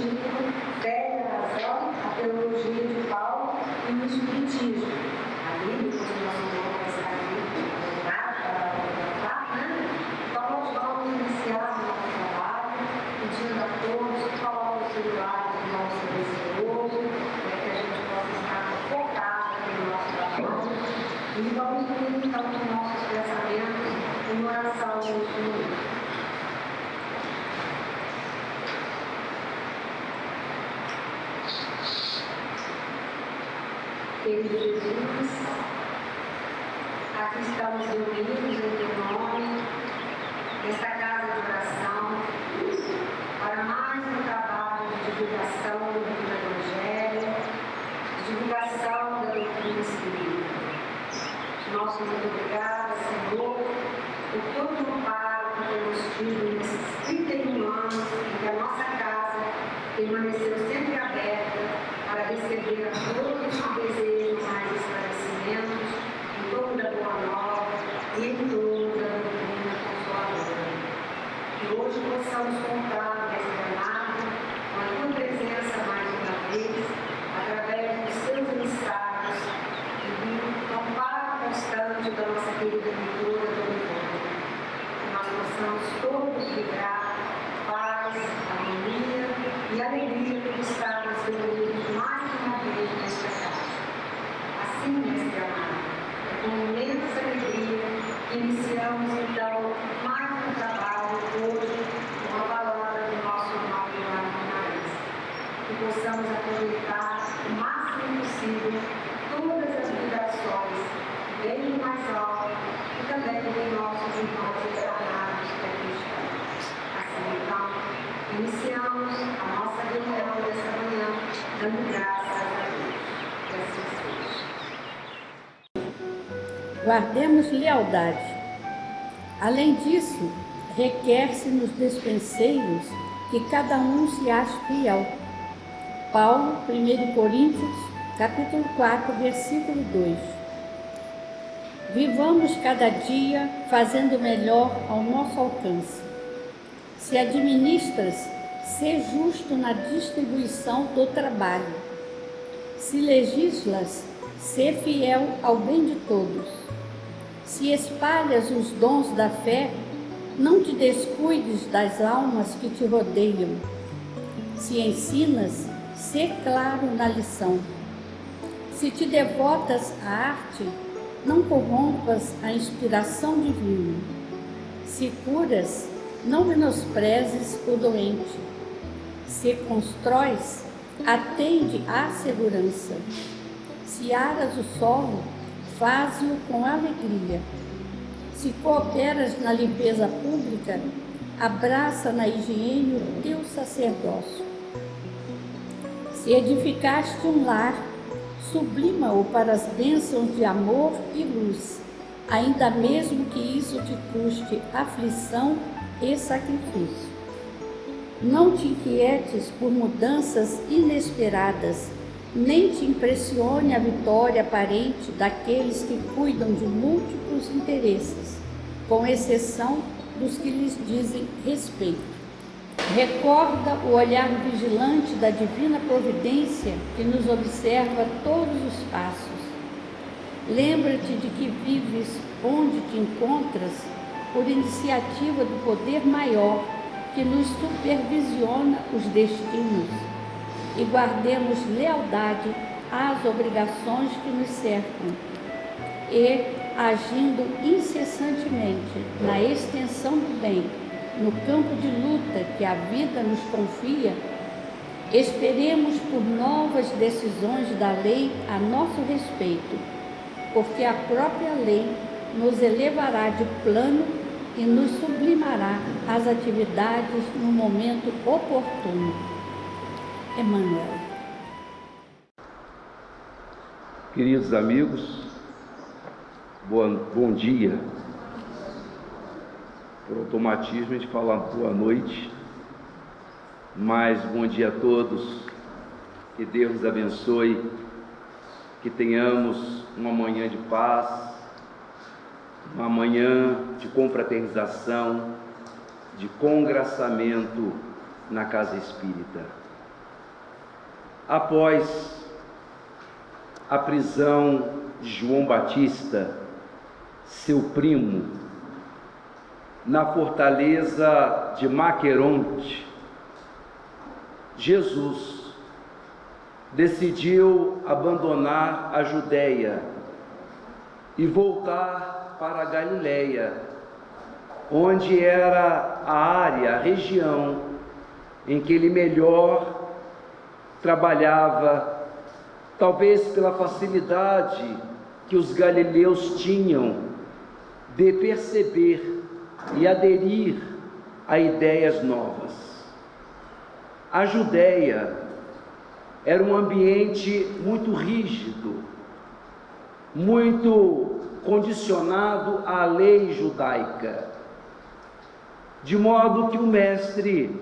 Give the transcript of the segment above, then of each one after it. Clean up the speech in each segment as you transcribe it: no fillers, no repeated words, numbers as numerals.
Egito, fé e razão, a teologia de Paulo e o espiritismo. Ali, depois que nós vamos estar aqui, então nós vamos iniciar o nosso trabalho, pedindo a todos, coloquem o celular no nosso silencioso, que a gente possa estar focado no nosso trabalho. E vamos unir então os nossos pensamentos em oração neste momento. Querido Jesus, aqui estamos reunidos em teu nome, nesta casa de oração, para mais um trabalho de divulgação do Evangelho, de divulgação da doutrina espírita. Nosso muito obrigada, Senhor, por todo o amparo que temos tido nesses 31 anos em que a nossa casa permaneceu sempre aberta para receber a todos que desejam mais esclarecimentos em torno da Boa Nova e em torno da doutrina consoladora. Que hoje possamos contar nesta jornada com a tua presença mais uma vez, através dos seus emissários e do amparo constante da nossa querida pintora do Evangelho. Que nós possamos todos vibrar paz, harmonia e alegria por estarmos reunidos mais uma vez nesta casa. Assim, mestre amado, é com imensa alegria que iniciamos então mais um trabalho hoje com a palavra do nosso irmão João Guimarães. Que possamos aproveitar o máximo possível todas as vibrações, bem mais alto e também de nossos irmãos encarnados que aqui estão. Assim, então, iniciamos a nossa reunião desta manhã, dando graças a Deus. Que assim seja. Guardemos lealdade. Além disso, requer-se nos despenseiros que cada um se ache fiel. Paulo, 1 Coríntios, capítulo 4, versículo 2. Vivamos cada dia fazendo o melhor ao nosso alcance. Se administras, ser justo na distribuição do trabalho. Se legislas, ser fiel ao bem de todos. Se espalhas os dons da fé, não te descuides das almas que te rodeiam. Se ensinas, ser claro na lição. Se te devotas à arte, não corrompas a inspiração divina. Se curas, não menosprezes o doente. Se constróis, atende à segurança. Se aras o solo, faze-o com alegria. Se cooperas na limpeza pública, abraça na higiene o teu sacerdócio. Se edificaste um lar, sublima-o para as bênçãos de amor e luz, ainda mesmo que isso te custe aflição e sacrifício. Não te inquietes por mudanças inesperadas, nem te impressione a vitória aparente daqueles que cuidam de múltiplos interesses, com exceção dos que lhes dizem respeito. Recorda o olhar vigilante da divina providência que nos observa todos os passos. Lembra-te de que vives onde te encontras por iniciativa do poder maior que nos supervisiona os destinos, e guardemos lealdade às obrigações que nos cercam e, agindo incessantemente na extensão do bem, no campo de luta que a vida nos confia, esperemos por novas decisões da lei a nosso respeito, porque a própria lei nos elevará de plano e nos sublimará as atividades no momento oportuno. Emmanuel. Queridos amigos, bom dia. Por automatismo a gente fala boa noite, mas bom dia a todos, que Deus nos abençoe, que tenhamos uma manhã de paz, uma manhã de confraternização, de congraçamento na casa espírita. após a prisão de João Batista, seu primo, na fortaleza de Maqueronte, Jesus decidiu abandonar a Judéia e voltar para a Galileia, onde era a área, a região em que ele melhor trabalhava, talvez pela facilidade que os galileus tinham de perceber e aderir a ideias novas. A Judéia era um ambiente muito rígido, muito condicionado à lei judaica, de modo que o mestre,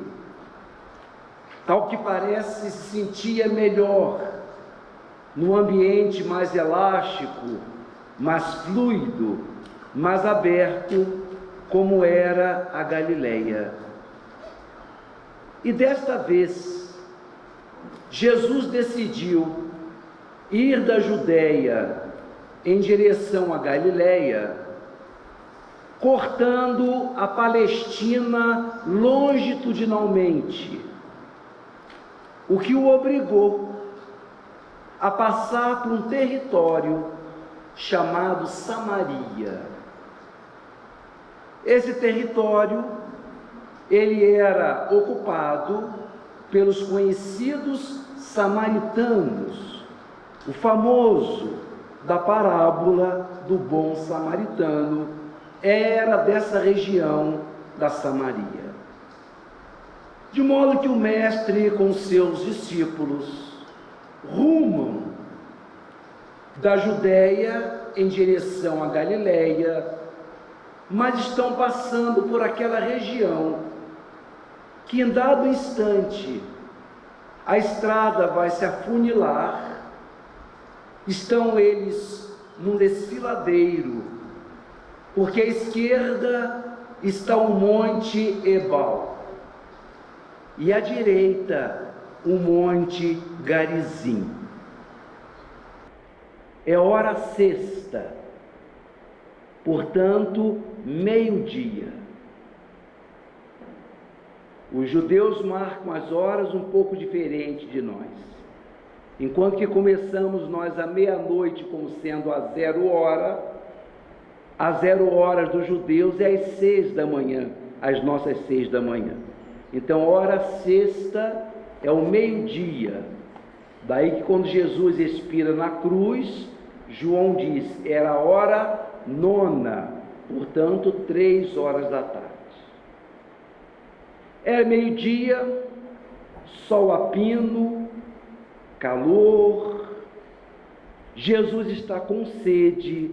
tal que parece, se sentia melhor num ambiente mais elástico, mais fluido, mais aberto, como era a Galileia. E desta vez, Jesus decidiu ir da Judéia em direção à Galileia, cortando a Palestina longitudinalmente, o que o obrigou a passar por um território chamado Samaria. Esse território, ele era ocupado pelos conhecidos samaritanos, o famoso da parábola do bom samaritano, era dessa região da Samaria. De modo que o mestre com seus discípulos rumam da Judéia em direção à Galileia, mas estão passando por aquela região que em dado instante a estrada vai se afunilar, estão eles num desfiladeiro, porque à esquerda está o Monte Ebal e à direita o Monte Garizim. É hora sexta, portanto, meio-dia. Os judeus marcam as horas um pouco diferente de nós. Enquanto que começamos nós à meia-noite como sendo a 0 hora, a 0 horas dos judeus é às 6 da manhã, às nossas 6 da manhã. Então, hora sexta é o meio-dia. Daí que quando Jesus expira na cruz, João diz, era a hora 9, portanto 3 horas da tarde. É meio-dia, sol a pino, calor, Jesus está com sede,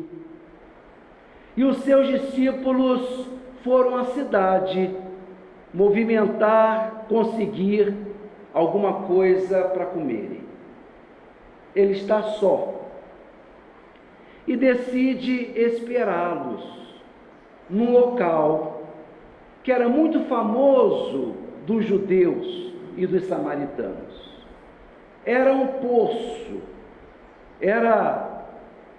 e os seus discípulos foram à cidade movimentar, conseguir alguma coisa para comerem. Ele está só e decide esperá-los num local que era muito famoso dos judeus e dos samaritanos. Era um poço, era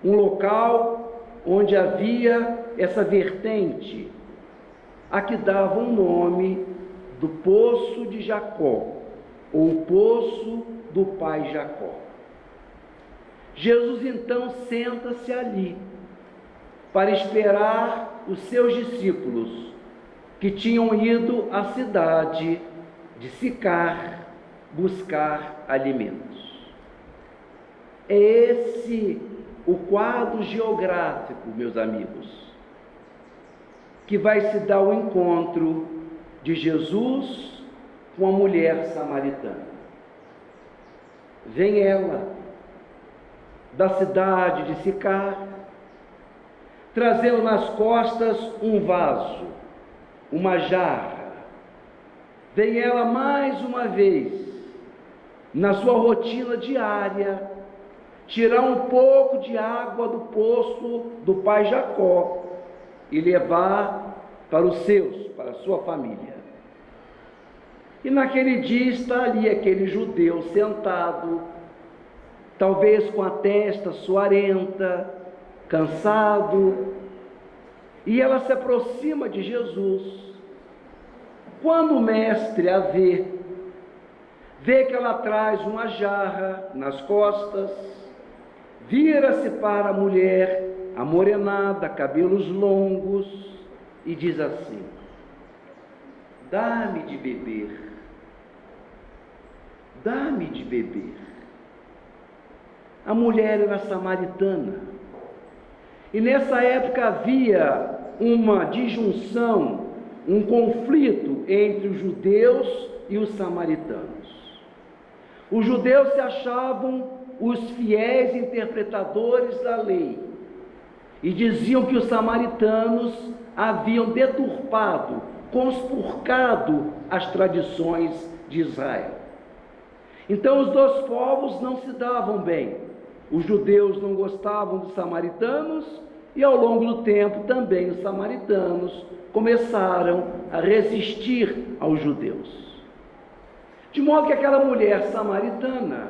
um local onde havia essa vertente a que dava o nome do Poço de Jacó, ou o Poço do pai Jacó. Jesus então senta-se ali para esperar os seus discípulos que tinham ido à cidade de Sicar buscar alimentos. É esse o quadro geográfico, meus amigos, que vai se dar o encontro de Jesus com a mulher samaritana. Vem ela da cidade de Sicar, trazendo nas costas um vaso, uma jarra. Vem ela mais uma vez, na sua rotina diária, tirar um pouco de água do poço do pai Jacó e levar para os seus, para a sua família. E naquele dia está ali aquele judeu sentado, talvez com a testa suarenta, cansado, e ela se aproxima de Jesus. Quando o mestre a vê que ela traz uma jarra nas costas, vira-se para a mulher, amorenada, cabelos longos, e diz assim: dá-me de beber, dá-me de beber. A mulher era samaritana, e nessa época havia uma disjunção, um conflito entre os judeus e os samaritanos. Os judeus se achavam os fiéis interpretadores da lei e diziam que os samaritanos haviam deturpado, conspurcado as tradições de Israel. Então os dois povos não se davam bem. Os judeus não gostavam dos samaritanos e ao longo do tempo também os samaritanos começaram a resistir aos judeus. De modo que aquela mulher samaritana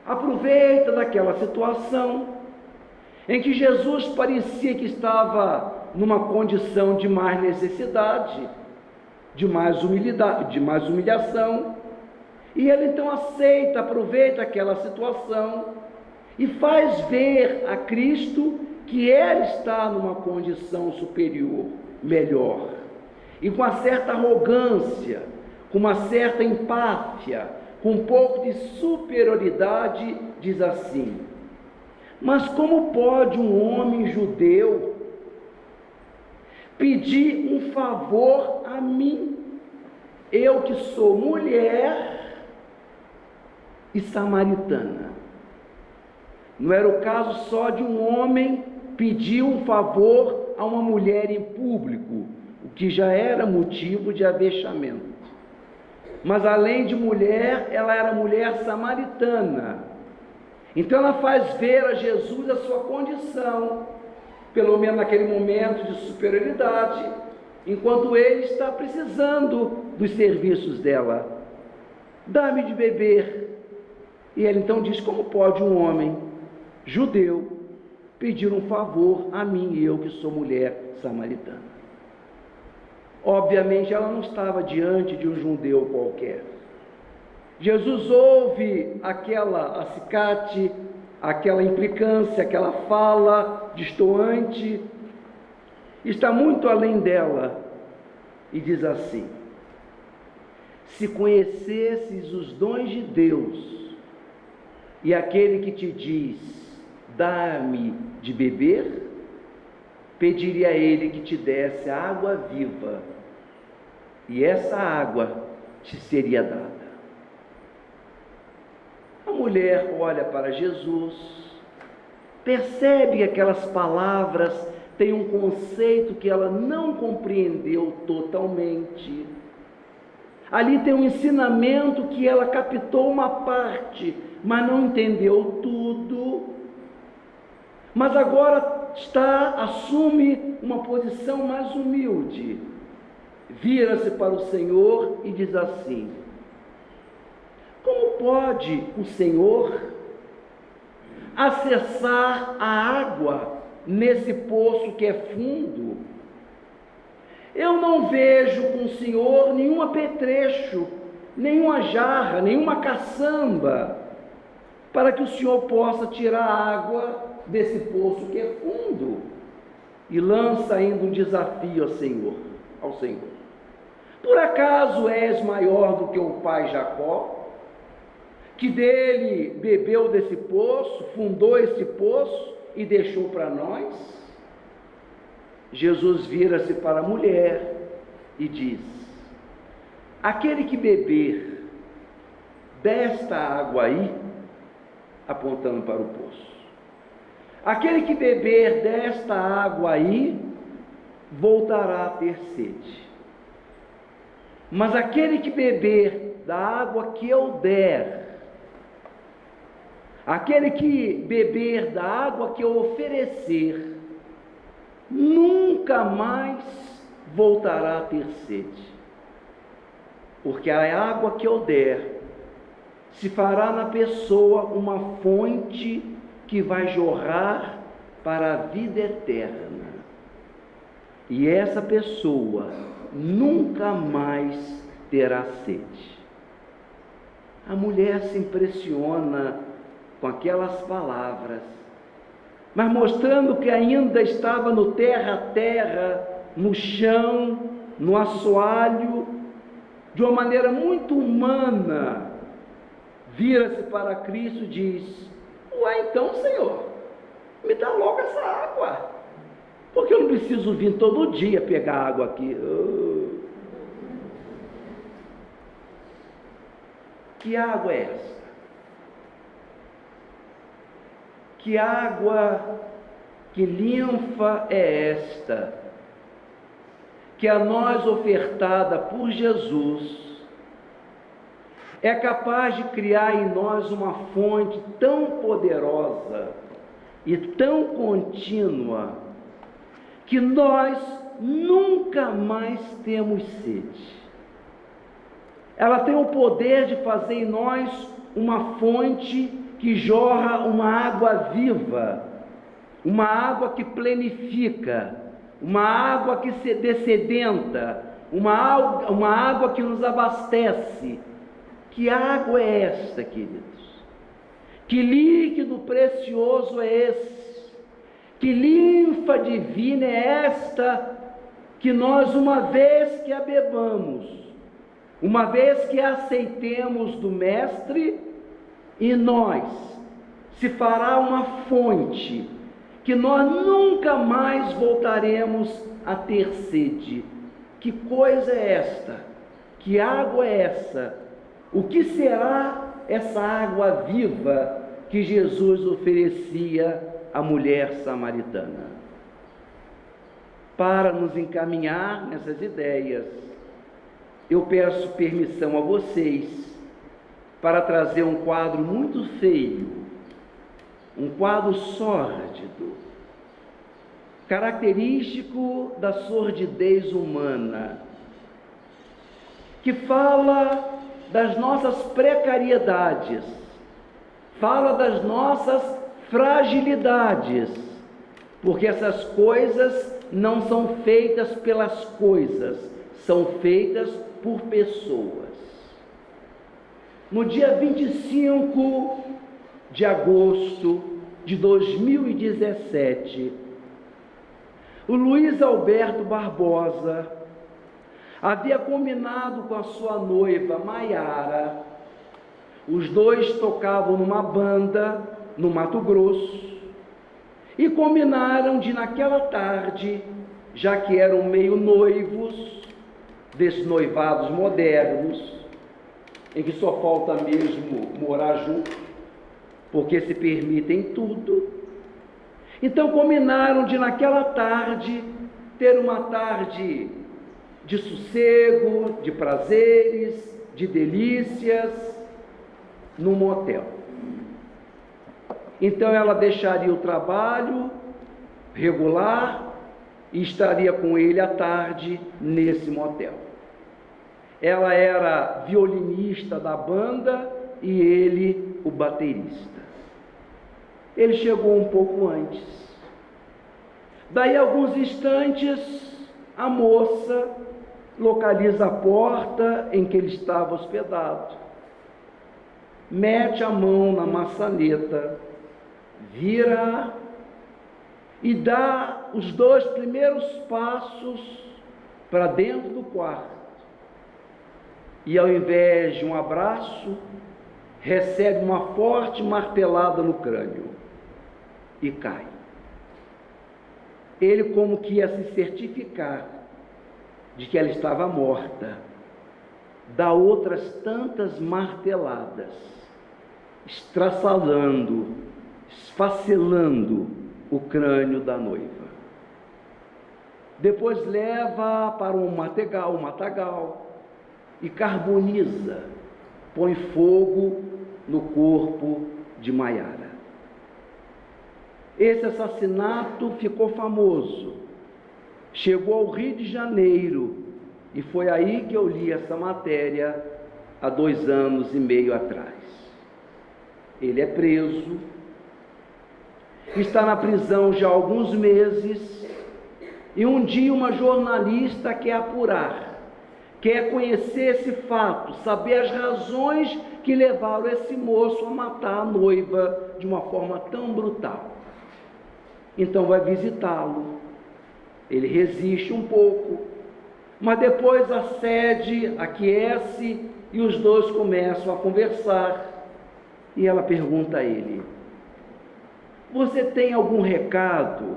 aproveita daquela situação em que Jesus parecia que estava numa condição de mais necessidade, de mais humilhação, e ele então aceita, aproveita aquela situação e faz ver a Cristo que ele está numa condição superior, melhor, e com uma certa arrogância, com uma certa empáfia, com um pouco de superioridade, diz assim: mas como pode um homem judeu pedir um favor a mim, eu que sou mulher e samaritana? Não era o caso só de um homem pedir um favor a uma mulher em público, o que já era motivo de avexamento. Mas além de mulher, ela era mulher samaritana. Então ela faz ver a Jesus a sua condição, pelo menos naquele momento de superioridade, enquanto ele está precisando dos serviços dela. Dá-me de beber. E ele então diz: como pode um homem judeu pedir um favor a mim, eu que sou mulher samaritana? Obviamente ela não estava diante de um judeu qualquer. Jesus ouve aquela acicate, aquela implicância, aquela fala destoante, está muito além dela e diz assim: se conhecesses os dons de Deus e aquele que te diz, dá-me de beber, pediria a ele que te desse a água viva, e essa água te seria dada. A mulher olha para Jesus, percebe que aquelas palavras têm um conceito que ela não compreendeu totalmente. Ali tem um ensinamento que ela captou uma parte, mas não entendeu tudo. Mas agora assume uma posição mais humilde. Vira-se para o Senhor e diz assim: como pode o Senhor acessar a água nesse poço que é fundo? Eu não vejo com o Senhor nenhum apetrecho, nenhuma jarra, nenhuma caçamba, para que o Senhor possa tirar a água desse poço que é fundo. E lança ainda um desafio ao Senhor. Por acaso és maior do que o pai Jacó, que dele bebeu desse poço, fundou esse poço e deixou para nós? Jesus vira-se para a mulher e diz: aquele que beber desta água aí, apontando para o poço, aquele que beber desta água aí, voltará a ter sede. Mas aquele que beber da água que eu der, aquele que beber da água que eu oferecer, nunca mais voltará a ter sede. porque a água que eu der se fará na pessoa uma fonte que vai jorrar para a vida eterna. E essa pessoa nunca mais terá sede. A mulher se impressiona com aquelas palavras, mas mostrando que ainda estava no terra a terra, no chão, no assoalho, de uma maneira muito humana, vira-se para Cristo e diz: ué, então, Senhor, me dá logo essa água, porque eu não preciso vir todo dia pegar água aqui. Que água é essa? Que água, que linfa é esta, que a nós ofertada por Jesus é capaz de criar em nós uma fonte tão poderosa e tão contínua, que nós nunca mais temos sede. Ela tem o poder de fazer em nós uma fonte que jorra uma água viva, uma água que plenifica, uma água que se dessedenta, uma água que nos abastece. Que água é esta, queridos? Que líquido precioso é esse? Que linfa divina é esta, que nós, uma vez que a bebamos, uma vez que a aceitemos do Mestre, em nós se fará uma fonte, que nós nunca mais voltaremos a ter sede. Que coisa é esta? Que água é essa? O que será essa água viva que Jesus oferecia à mulher samaritana? Para nos encaminhar nessas ideias, eu peço permissão a vocês para trazer um quadro muito feio, um quadro sórdido, característico da sordidez humana, que fala das nossas precariedades, fala das nossas fragilidades, porque essas coisas não são feitas pelas coisas, são feitas por pessoas. No dia 25 de agosto de 2017, o Luiz Alberto Barbosa havia combinado com a sua noiva Maiara. Os dois tocavam numa banda no Mato Grosso e combinaram de, naquela tarde, já que eram meio noivos, desses noivados modernos, em que só falta mesmo morar junto, porque se permitem tudo. Então combinaram de, naquela tarde, ter uma tarde de sossego, de prazeres, de delícias, num motel. Então ela deixaria o trabalho regular e estaria com ele à tarde nesse motel. Ela era violinista da banda e ele o baterista. Ele chegou um pouco antes. Daí a alguns instantes, a moça localiza a porta em que ele estava hospedado, mete a mão na maçaneta, vira e dá os 2 primeiros passos para dentro do quarto. E ao invés de um abraço, recebe uma forte martelada no crânio e cai. Ele, como que ia se certificar de que ela estava morta, dá outras tantas marteladas, estraçalando, esfacelando o crânio da noiva. Depois leva para um matagal e carboniza, põe fogo no corpo de Maiara. Esse assassinato ficou famoso, chegou ao Rio de Janeiro E foi aí que eu li essa matéria há 2 anos e meio atrás. Ele é preso, está na prisão já há alguns meses, e um dia uma jornalista quer apurar, quer conhecer esse fato, saber as razões que levaram esse moço a matar a noiva de uma forma tão brutal. Então vai visitá-lo. Ele resiste um pouco, mas depois acede, aquece, e os dois começam a conversar. E ela pergunta a ele: você tem algum recado?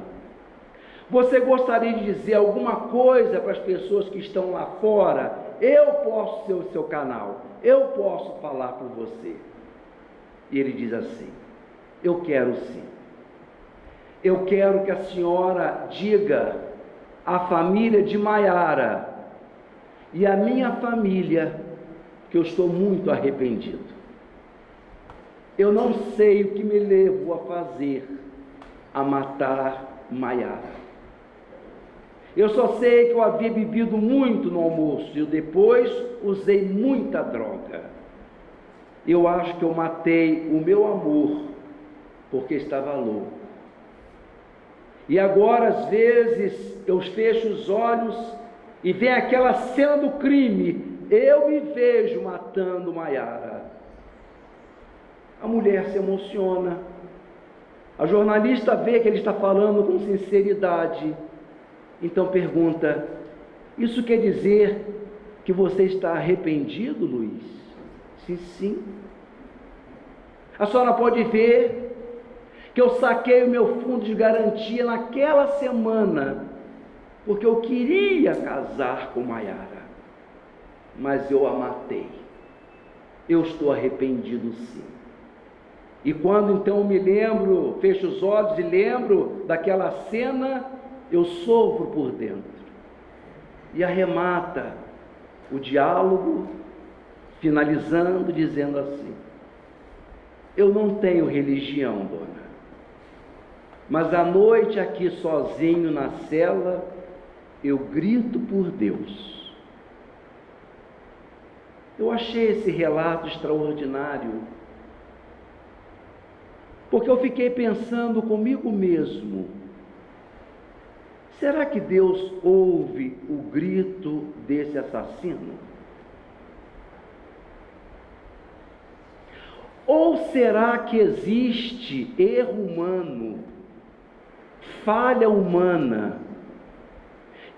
Você gostaria de dizer alguma coisa para as pessoas que estão lá fora? Eu posso ser o seu canal, eu posso falar por você. E ele diz assim: eu quero sim. Eu quero que a senhora diga à família de Maiara e à minha família que eu estou muito arrependido. Eu não sei o que me levou a fazer, a matar Maiara. Eu só sei que eu havia bebido muito no almoço e depois usei muita droga. Eu acho que eu matei o meu amor porque estava louco. E agora, às vezes, eu fecho os olhos e vem aquela cena do crime. Eu me vejo matando Maiara. A mulher se emociona. A jornalista vê que ele está falando com sinceridade. Então pergunta: isso quer dizer que você está arrependido, Luiz? Sim. A senhora pode ver que eu saquei o meu fundo de garantia naquela semana, porque eu queria casar com Maiara, mas eu a matei. Eu estou arrependido sim. E quando então eu me lembro, fecho os olhos e lembro daquela cena, eu sofro por dentro. E arremata o diálogo, finalizando, dizendo assim: eu não tenho religião, dona, mas à noite aqui sozinho na cela, eu grito por Deus. Eu achei esse relato extraordinário, porque eu fiquei pensando comigo mesmo: será que Deus ouve o grito desse assassino? Ou será que existe erro humano, falha humana,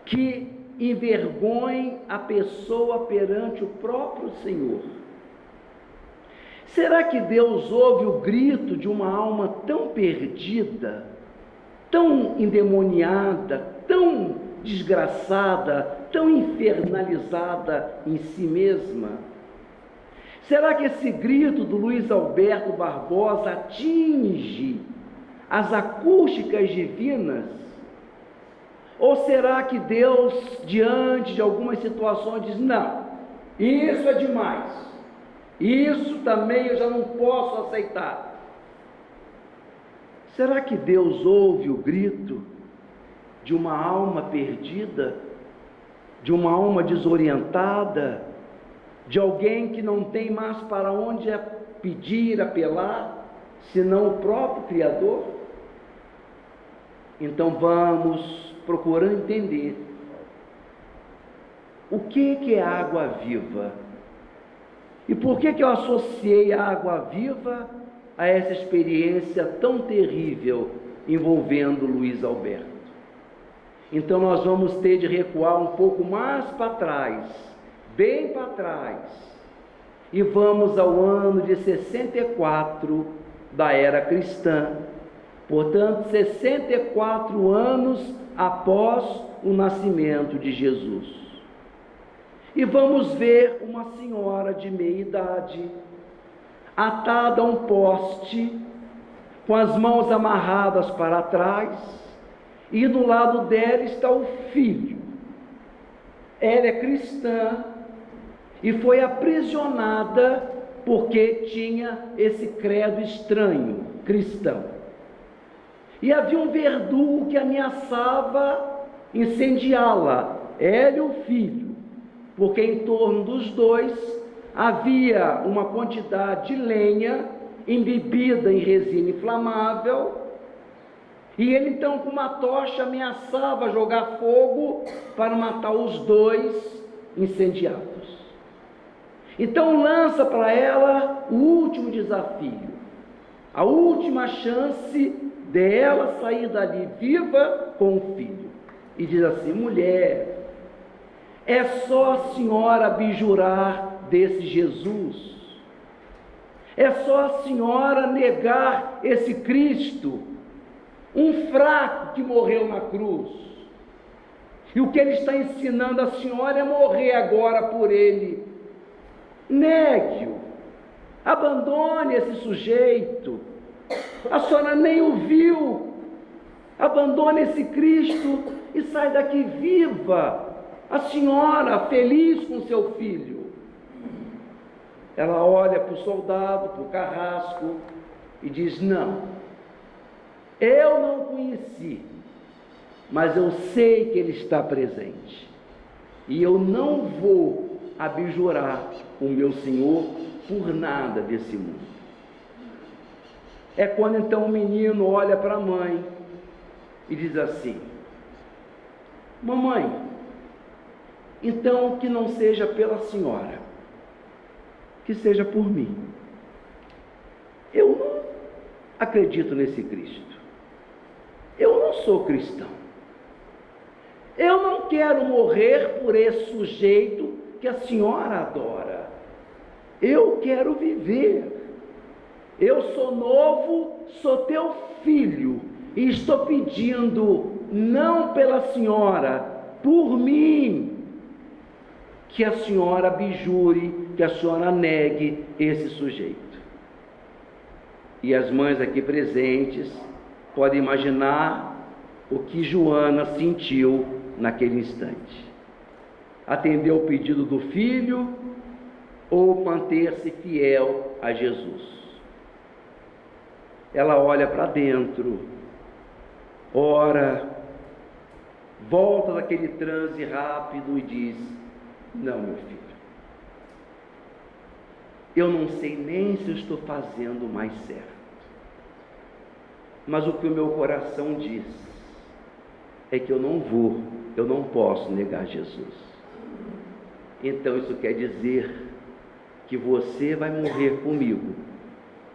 que envergonhe a pessoa perante o próprio Senhor? Será que Deus ouve o grito de uma alma tão perdida, tão endemoniada, tão desgraçada, tão infernalizada em si mesma? Será que esse grito do Luiz Alberto Barbosa atinge as acústicas divinas? Ou será que Deus, diante de algumas situações, diz: não, isso é demais, isso também eu já não posso aceitar? Será que Deus ouve o grito de uma alma perdida, de uma alma desorientada, de alguém que não tem mais para onde pedir, apelar, senão o próprio Criador? Então vamos procurando entender o que é água viva e por que eu associei a água viva a essa experiência tão terrível envolvendo Luiz Alberto. Então nós vamos ter de recuar um pouco mais para trás, bem para trás, e vamos ao ano de 64 da era cristã, portanto 64 anos após o nascimento de Jesus. E vamos ver uma senhora de meia idade, atada a um poste, com as mãos amarradas para trás, e do lado dela está o filho. Ela é cristã e foi aprisionada porque tinha esse credo estranho, cristão. E havia um verdugo que ameaçava incendiá-la, ela e o filho. porque em torno dos dois havia uma quantidade de lenha embebida em resina inflamável, e ele então com uma tocha ameaçava jogar fogo para matar os dois incendiados. Então lança para ela o último desafio, a última chance dela sair dali viva com o filho, e diz assim: mulher, é só a senhora abjurar desse Jesus, é só a senhora negar esse Cristo, um fraco que morreu na cruz, e o que ele está ensinando a senhora é morrer agora por ele. Negue-o, abandone esse sujeito, a senhora nem o viu, abandone esse Cristo e sai daqui viva, a senhora feliz com seu filho. Ela olha para o soldado, para o carrasco e diz: não, eu não o conheci, mas eu sei que ele está presente, e eu não vou abjurar o meu Senhor por nada desse mundo. É quando então o menino olha para a mãe e diz assim: mamãe, então que não seja pela senhora, que seja por mim. Eu não acredito nesse Cristo, eu não sou cristão, eu não quero morrer por esse sujeito que a senhora adora, eu quero viver. Eu sou novo, sou teu filho, e estou pedindo, não pela senhora, por mim, que a senhora abjure, que a senhora negue esse sujeito. E as mães aqui presentes podem imaginar o que Joana sentiu naquele instante. Atender o pedido do filho ou manter-se fiel a Jesus? Ela olha para dentro, ora, volta daquele transe rápido e diz: não, meu filho, eu não sei nem se eu estou fazendo o mais certo, mas o que o meu coração diz é que eu não posso negar Jesus. Então isso quer dizer que você vai morrer comigo,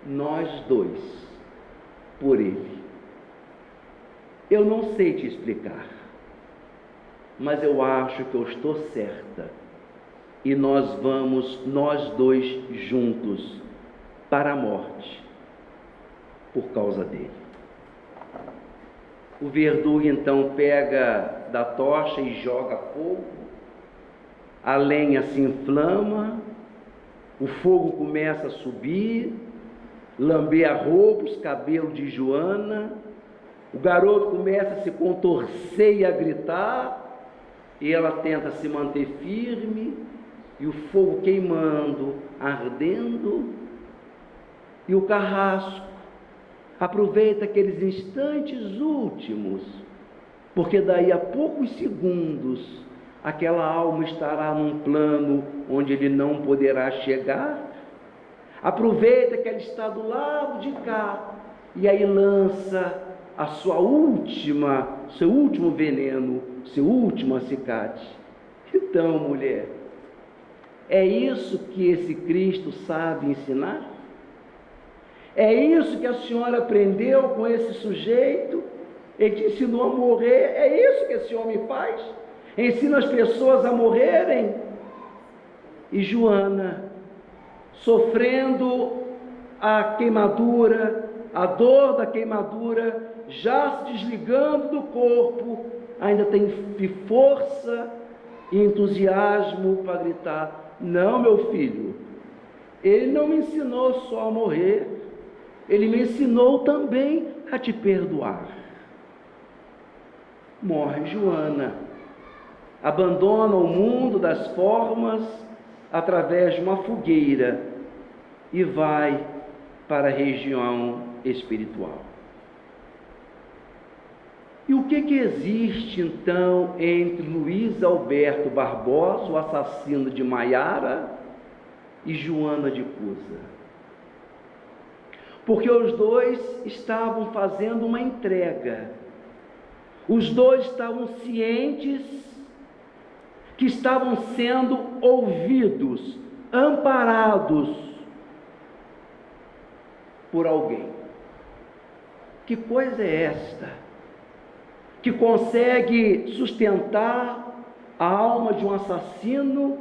nós dois, por ele. Eu não sei te explicar, mas eu acho que eu estou certa, e nós vamos, nós dois juntos, para a morte, por causa dele. O verdugo então pega da tocha e joga fogo, a lenha se inflama, o fogo começa a subir, lamber a roupa, os cabelos de Joana, o garoto começa a se contorcer e a gritar, e ela tenta se manter firme, e o fogo queimando, ardendo, e o carrasco aproveita aqueles instantes últimos, porque daí a poucos segundos, aquela alma estará num plano onde ele não poderá chegar. Aproveita que ela está do lado de cá, e aí lança a seu último veneno, seu último acicate. Então, mulher, é isso que esse Cristo sabe ensinar? É isso que a senhora aprendeu com esse sujeito? Ele te ensinou a morrer? É isso que esse homem faz? Ensina as pessoas a morrerem? E Joana, sofrendo a queimadura, a dor da queimadura, já se desligando do corpo, ainda tem força e entusiasmo para gritar: não, meu filho, ele não me ensinou só a morrer, ele me ensinou também a te perdoar. Morre Joana, abandona o mundo das formas através de uma fogueira e vai para a região espiritual. E o que existe então entre Luiz Alberto Barbosa, o assassino de Maiara, e Joana de Cusa? Porque os dois estavam fazendo uma entrega, os dois estavam cientes que estavam sendo ouvidos, amparados por alguém. Que coisa é esta que consegue sustentar a alma de um assassino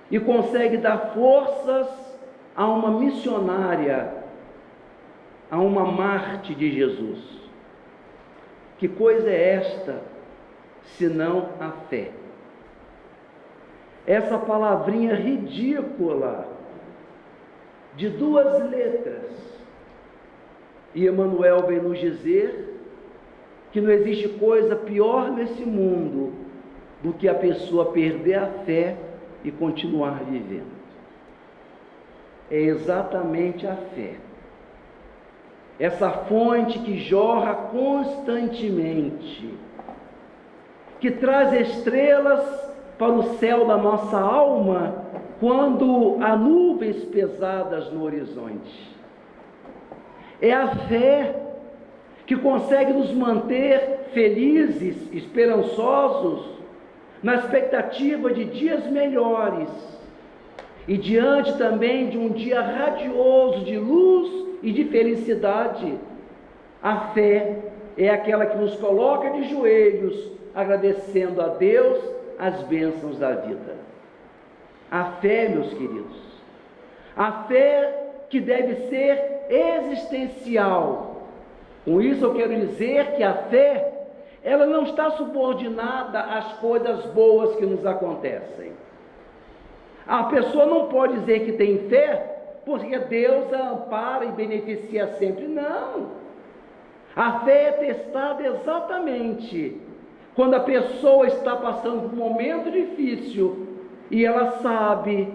e consegue dar forças a uma missionária, a uma Marte de Jesus? Que coisa é esta, senão a fé? Essa palavrinha ridícula, de 2 letras, e Emmanuel vem nos dizer que não existe coisa pior nesse mundo do que a pessoa perder a fé e continuar vivendo. É exatamente a fé, essa fonte que jorra constantemente, que traz estrelas para o céu da nossa alma quando há nuvens pesadas no horizonte. É a fé que consegue nos manter felizes, esperançosos, na expectativa de dias melhores e diante também de um dia radioso de luz e de felicidade. A fé é aquela que nos coloca de joelhos, agradecendo a Deus as bênçãos da vida. A fé, meus queridos, a fé que deve ser existencial. Com isso eu quero dizer que a fé, ela não está subordinada às coisas boas que nos acontecem. A pessoa não pode dizer que tem fé porque Deus a ampara e beneficia sempre. Não. A fé é testada exatamente quando a pessoa está passando por um momento difícil e ela sabe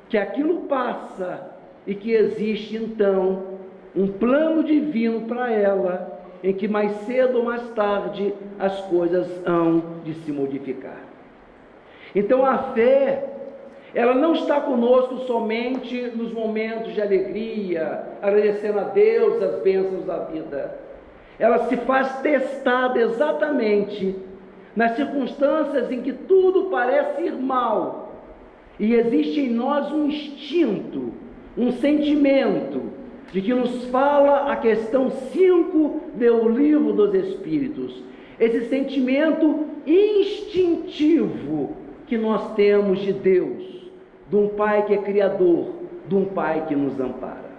que aquilo passa e que existe então um plano divino para ela, em que mais cedo ou mais tarde as coisas hão de se modificar. Então a fé, ela não está conosco somente nos momentos de alegria, agradecendo a Deus as bênçãos da vida. Ela se faz testada exatamente nas circunstâncias em que tudo parece ir mal, e existe em nós um instinto, um sentimento, de que nos fala a questão 5 do Livro dos Espíritos, esse sentimento instintivo que nós temos de Deus, de um Pai que é Criador, de um Pai que nos ampara.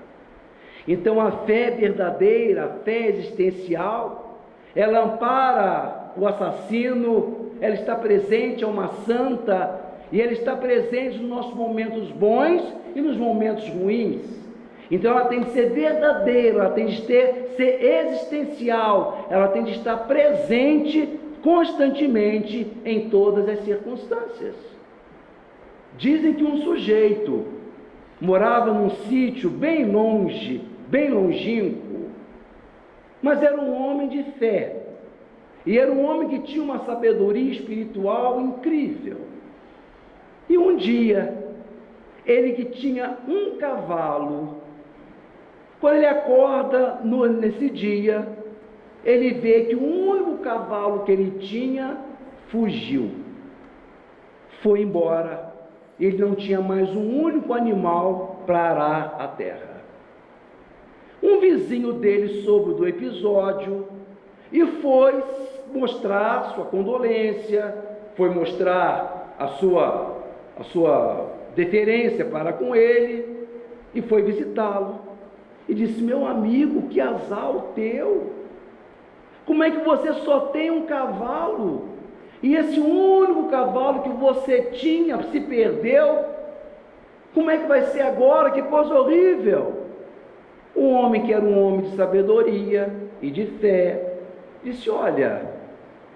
Então a fé verdadeira, a fé existencial, ela ampara o assassino, ela está presente a uma santa, e ela está presente nos nossos momentos bons e nos momentos ruins. Então ela tem de ser verdadeira, ela tem de ser existencial, ela tem de estar presente constantemente em todas as circunstâncias. Dizem que um sujeito morava num sítio bem longe, bem longínquo, mas era um homem de fé, e era um homem que tinha uma sabedoria espiritual incrível. E um dia, ele que tinha um cavalo, quando ele acorda nesse dia, ele vê que o único cavalo que ele tinha fugiu, foi embora. Ele não tinha mais um único animal para arar a terra. Um vizinho dele soube do episódio e foi mostrar sua condolência, foi mostrar a sua deferência para com ele, e foi visitá-lo. E disse: meu amigo, que azar o teu, como é que você só tem um cavalo, e esse único cavalo que você tinha se perdeu? Como é que vai ser agora? Que coisa horrível. Um homem que era um homem de sabedoria e de fé, disse: olha,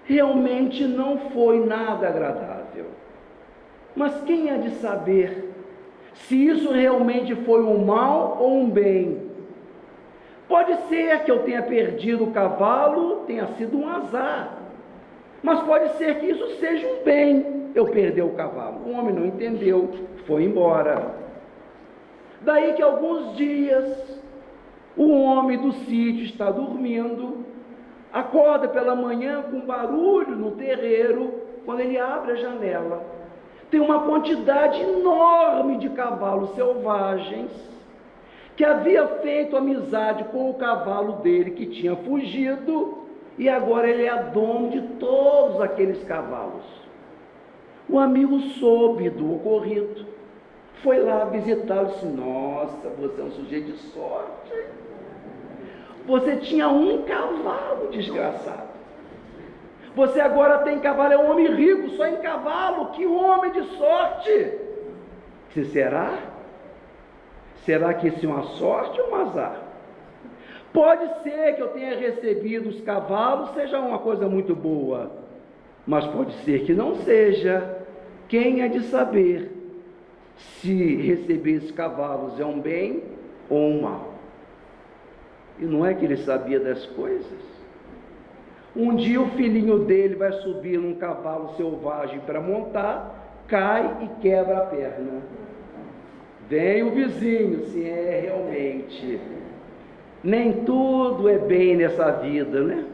realmente não foi nada agradável, mas quem há de saber se isso realmente foi um mal ou um bem? Pode ser que eu tenha perdido o cavalo, tenha sido um azar, mas pode ser que isso seja um bem, eu perder o cavalo. O homem não entendeu, foi embora. Daí que alguns dias, o homem do sítio está dormindo, acorda pela manhã com barulho no terreiro. Quando ele abre a janela, tem uma quantidade enorme de cavalos selvagens, que havia feito amizade com o cavalo dele que tinha fugido, e agora ele é dono de todos aqueles cavalos. O amigo soube do ocorrido, foi lá visitá-lo e disse: nossa, você é um sujeito de sorte, você tinha um cavalo, desgraçado, você agora tem cavalo, é um homem rico só em cavalo, que homem de sorte. Se será? Será que isso é uma sorte ou um azar? Pode ser que eu tenha recebido os cavalos, seja uma coisa muito boa, mas pode ser que não seja. Quem é de saber se receber esses cavalos é um bem ou um mal? E não é que ele sabia das coisas? Um dia o filhinho dele vai subir num cavalo selvagem para montar, cai e quebra a perna. Vem o vizinho, se é realmente, nem tudo é bem nessa vida, né?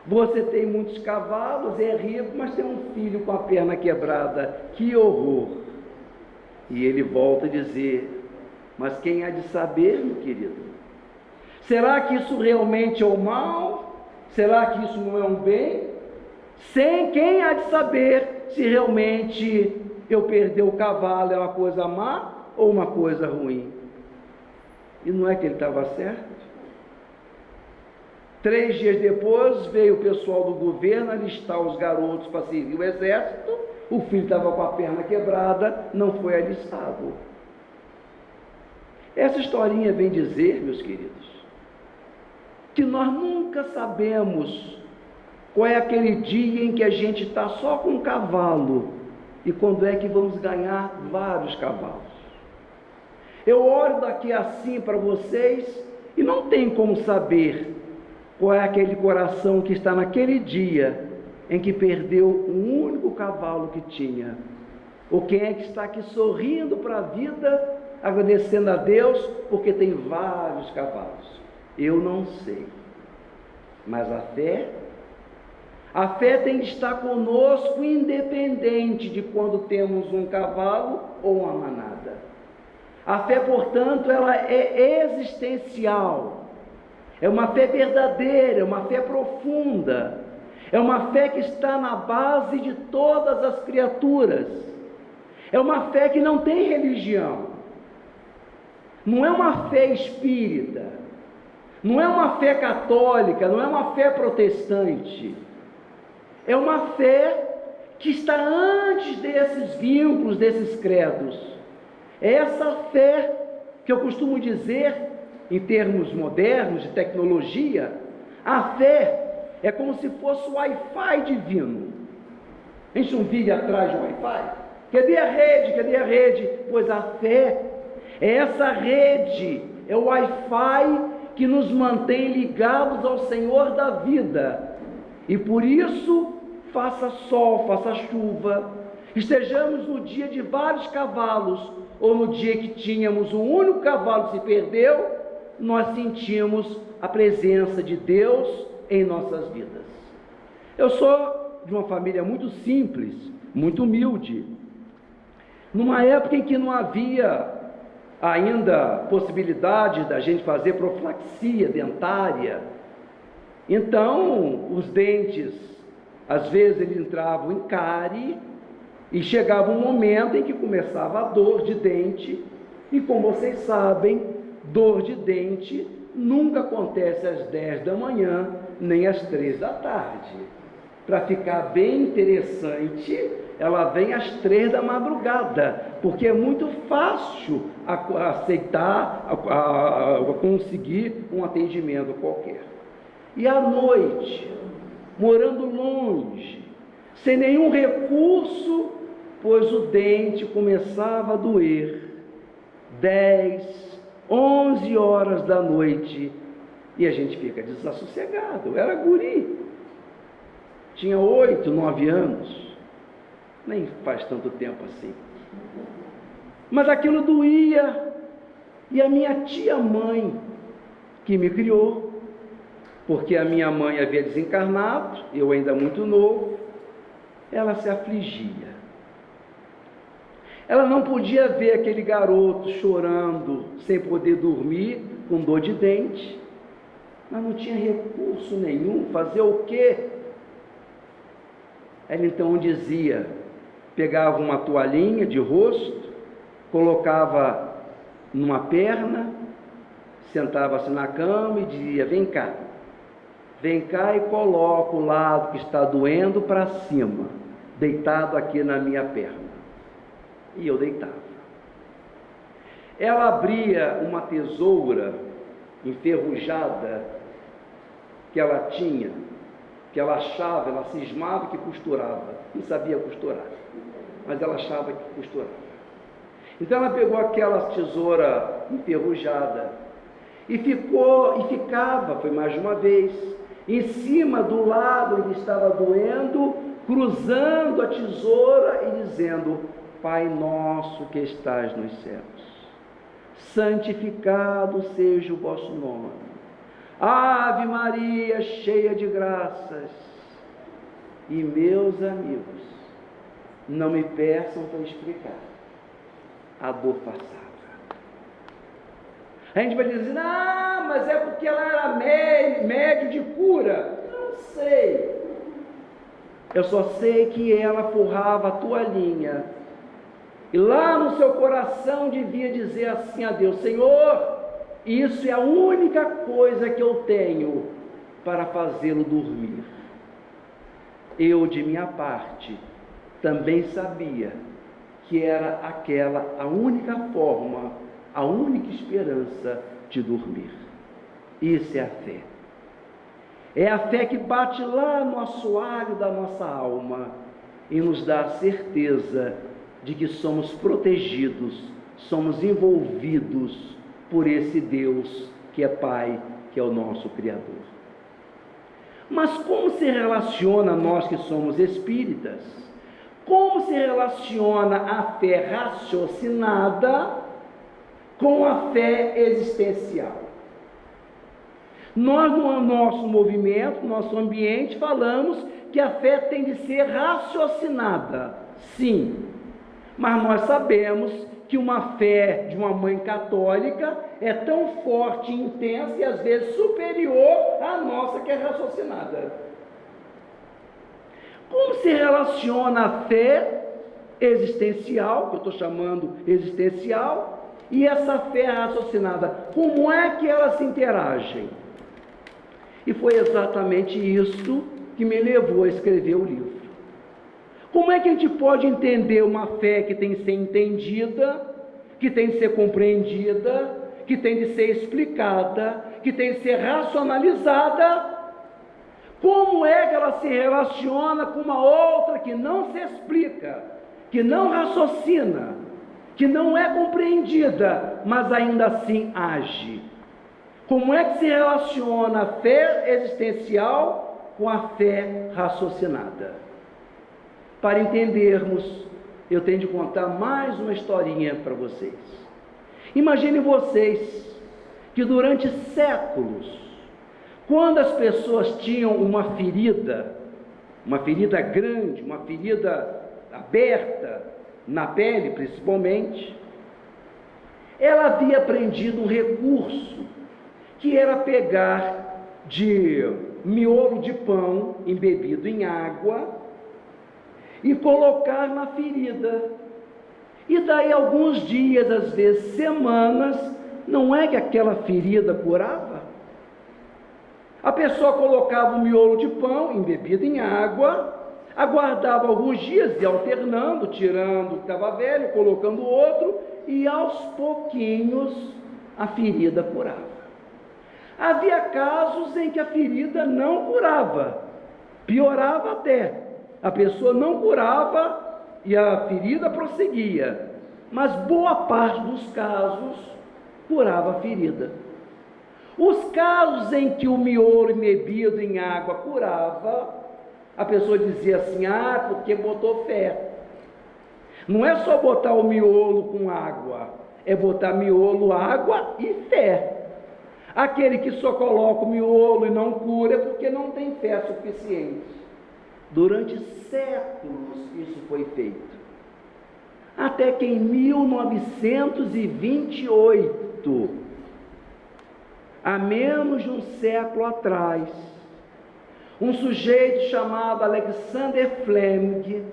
Você tem muitos cavalos, é rico, mas tem um filho com a perna quebrada, que horror! E ele volta a dizer: mas quem há de saber, meu querido? Será que isso realmente é o mal? Será que isso não é um bem? Sem quem há de saber se realmente eu perder o cavalo é uma coisa má ou uma coisa ruim? E não é que ele estava certo? 3 dias depois veio o pessoal do governo alistar os garotos para servir o exército. O filho estava com a perna quebrada, não foi alistado. Essa historinha vem dizer, meus queridos, que nós nunca sabemos qual é aquele dia em que a gente está só com um cavalo e quando é que vamos ganhar vários cavalos. Eu olho daqui assim para vocês e não tem como saber qual é aquele coração que está naquele dia em que perdeu o único cavalo que tinha, ou quem é que está aqui sorrindo para a vida, agradecendo a Deus porque tem vários cavalos. Eu não sei, mas a fé tem que estar conosco independente de quando temos um cavalo ou uma manada. A fé, portanto, ela é existencial, é uma fé verdadeira, é uma fé profunda, é uma fé que está na base de todas as criaturas, é uma fé que não tem religião, não é uma fé espírita, não é uma fé católica, não é uma fé protestante, é uma fé que está antes desses vínculos, desses credos. É essa fé que eu costumo dizer, em termos modernos de tecnologia, a fé é como se fosse o Wi-Fi divino. A gente não vive atrás de Wi-Fi? Cadê a rede? Cadê a rede? Pois a fé é essa rede, é o Wi-Fi que nos mantém ligados ao Senhor da vida. E por isso, faça sol, faça chuva, estejamos no dia de vários cavalos, ou no dia que tínhamos um único cavalo que se perdeu, nós sentimos a presença de Deus em nossas vidas. Eu sou de uma família muito simples, muito humilde, numa época em que não havia ainda possibilidade da gente fazer profilaxia dentária. Então, os dentes, às vezes eles entravam em cárie, e chegava um momento em que começava a dor de dente, e como vocês sabem, dor de dente nunca acontece às 10 da manhã, nem às 3 da tarde. Para ficar bem interessante, ela vem às 3 da madrugada, porque é muito fácil aceitar, conseguir um atendimento qualquer. E à noite, morando longe, sem nenhum recurso, pois o dente começava a doer, 10, 11 horas da noite, E a gente fica desassossegado. Eu era guri, tinha 8, 9 anos, nem faz tanto tempo assim. Mas aquilo doía, e a minha tia-mãe, que me criou, porque a minha mãe havia desencarnado, eu ainda muito novo, ela se afligia. Ela não podia ver aquele garoto chorando, sem poder dormir, com dor de dente, mas não tinha recurso nenhum, fazer o quê? Ela então dizia, pegava uma toalhinha de rosto, colocava numa perna, sentava-se na cama e dizia, vem cá e coloca o lado que está doendo para cima, deitado aqui na minha perna. E eu deitava. Ela abria uma tesoura enferrujada que ela tinha, que ela achava, ela cismava que costurava, não sabia costurar, mas ela achava que costurava. Então ela pegou aquela tesoura enferrujada e ficava, foi mais de uma vez, em cima do lado em que estava doendo, cruzando a tesoura e dizendo, Pai nosso que estás nos céus, santificado seja o vosso nome. Ave Maria, cheia de graças. E meus amigos, não me peçam para explicar a dor passada. A gente vai dizer, mas é porque ela era médio de cura. Não sei. Eu só sei que ela forrava a toalhinha. E lá no seu coração devia dizer assim a Deus, Senhor, isso é a única coisa que eu tenho para fazê-lo dormir. Eu, de minha parte, também sabia que era aquela a única forma, a única esperança de dormir. Isso é a fé. É a fé que bate lá no assoalho da nossa alma e nos dá a certeza de que somos protegidos, somos envolvidos por esse Deus que é Pai, que é o nosso Criador. Mas como se relaciona nós que somos espíritas? Como se relaciona a fé raciocinada com a fé existencial? Nós, no nosso movimento, no nosso ambiente, falamos que a fé tem de ser raciocinada, sim, mas nós sabemos que uma fé de uma mãe católica é tão forte e intensa e às vezes superior à nossa que é raciocinada. Como se relaciona a fé existencial, que eu estou chamando existencial, e essa fé raciocinada? Como é que elas se interagem? E foi exatamente isso que me levou a escrever o livro. Como é que a gente pode entender uma fé que tem que ser entendida, que tem que ser compreendida, que tem de ser explicada, que tem de ser racionalizada? Como é que ela se relaciona com uma outra que não se explica, que não raciocina, que não é compreendida, mas ainda assim age? Como é que se relaciona a fé existencial com a fé raciocinada? Para entendermos, eu tenho de contar mais uma historinha para vocês. Imaginem vocês que durante séculos, quando as pessoas tinham uma ferida grande, uma ferida aberta, na pele principalmente, ela havia aprendido um recurso, que era pegar de miolo de pão embebido em água e colocar na ferida. E daí alguns dias, às vezes semanas, não é que aquela ferida curava? A pessoa colocava o miolo de pão embebido em água, aguardava alguns dias, e alternando, tirando o que estava velho, colocando outro, e aos pouquinhos a ferida curava. Havia casos em que a ferida não curava, piorava até. A pessoa não curava e a ferida prosseguia, mas boa parte dos casos curava a ferida. Os casos em que o miolo embebido em água curava, a pessoa dizia assim: ah, porque botou fé. Não é só botar o miolo com água, é botar miolo, água e fé. Aquele que só coloca o miolo e não cura é porque não tem fé suficiente. Durante séculos isso foi feito. Até que em 1928, há menos de um século atrás, um sujeito chamado Alexander Fleming,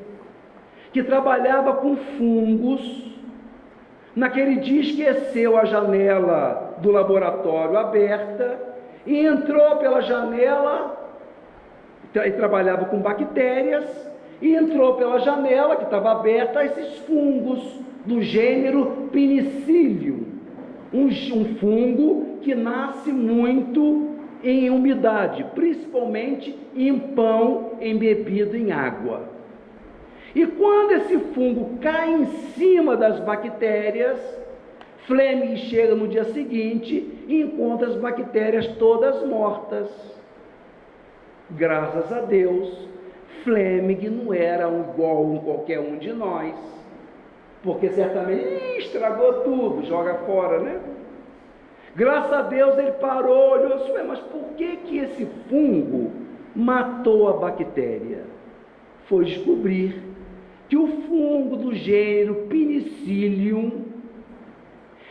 que trabalhava com fungos, naquele dia esqueceu a janela do laboratório aberta e entrou pela janela. Ele trabalhava com bactérias e entrou pela janela que estava aberta esses fungos do gênero Penicillium, um fungo que nasce muito em umidade, principalmente em pão embebido em água. E quando esse fungo cai em cima das bactérias, Fleming chega no dia seguinte e encontra as bactérias todas mortas. Graças a Deus, Fleming não era igual a qualquer um de nós, porque certamente estragou tudo, joga fora, né? Graças a Deus ele parou, olhou assim: mas por que esse fungo matou a bactéria? Foi descobrir que o fungo do gênero Penicillium,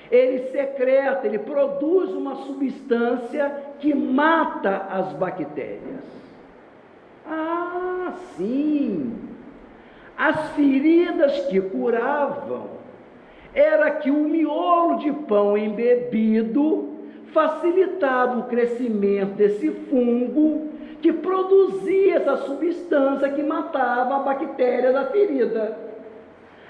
ele secreta, ele produz uma substância que mata as bactérias. Ah, sim! As feridas que curavam era que o miolo de pão embebido facilitava o crescimento desse fungo que produzia essa substância que matava a bactéria da ferida.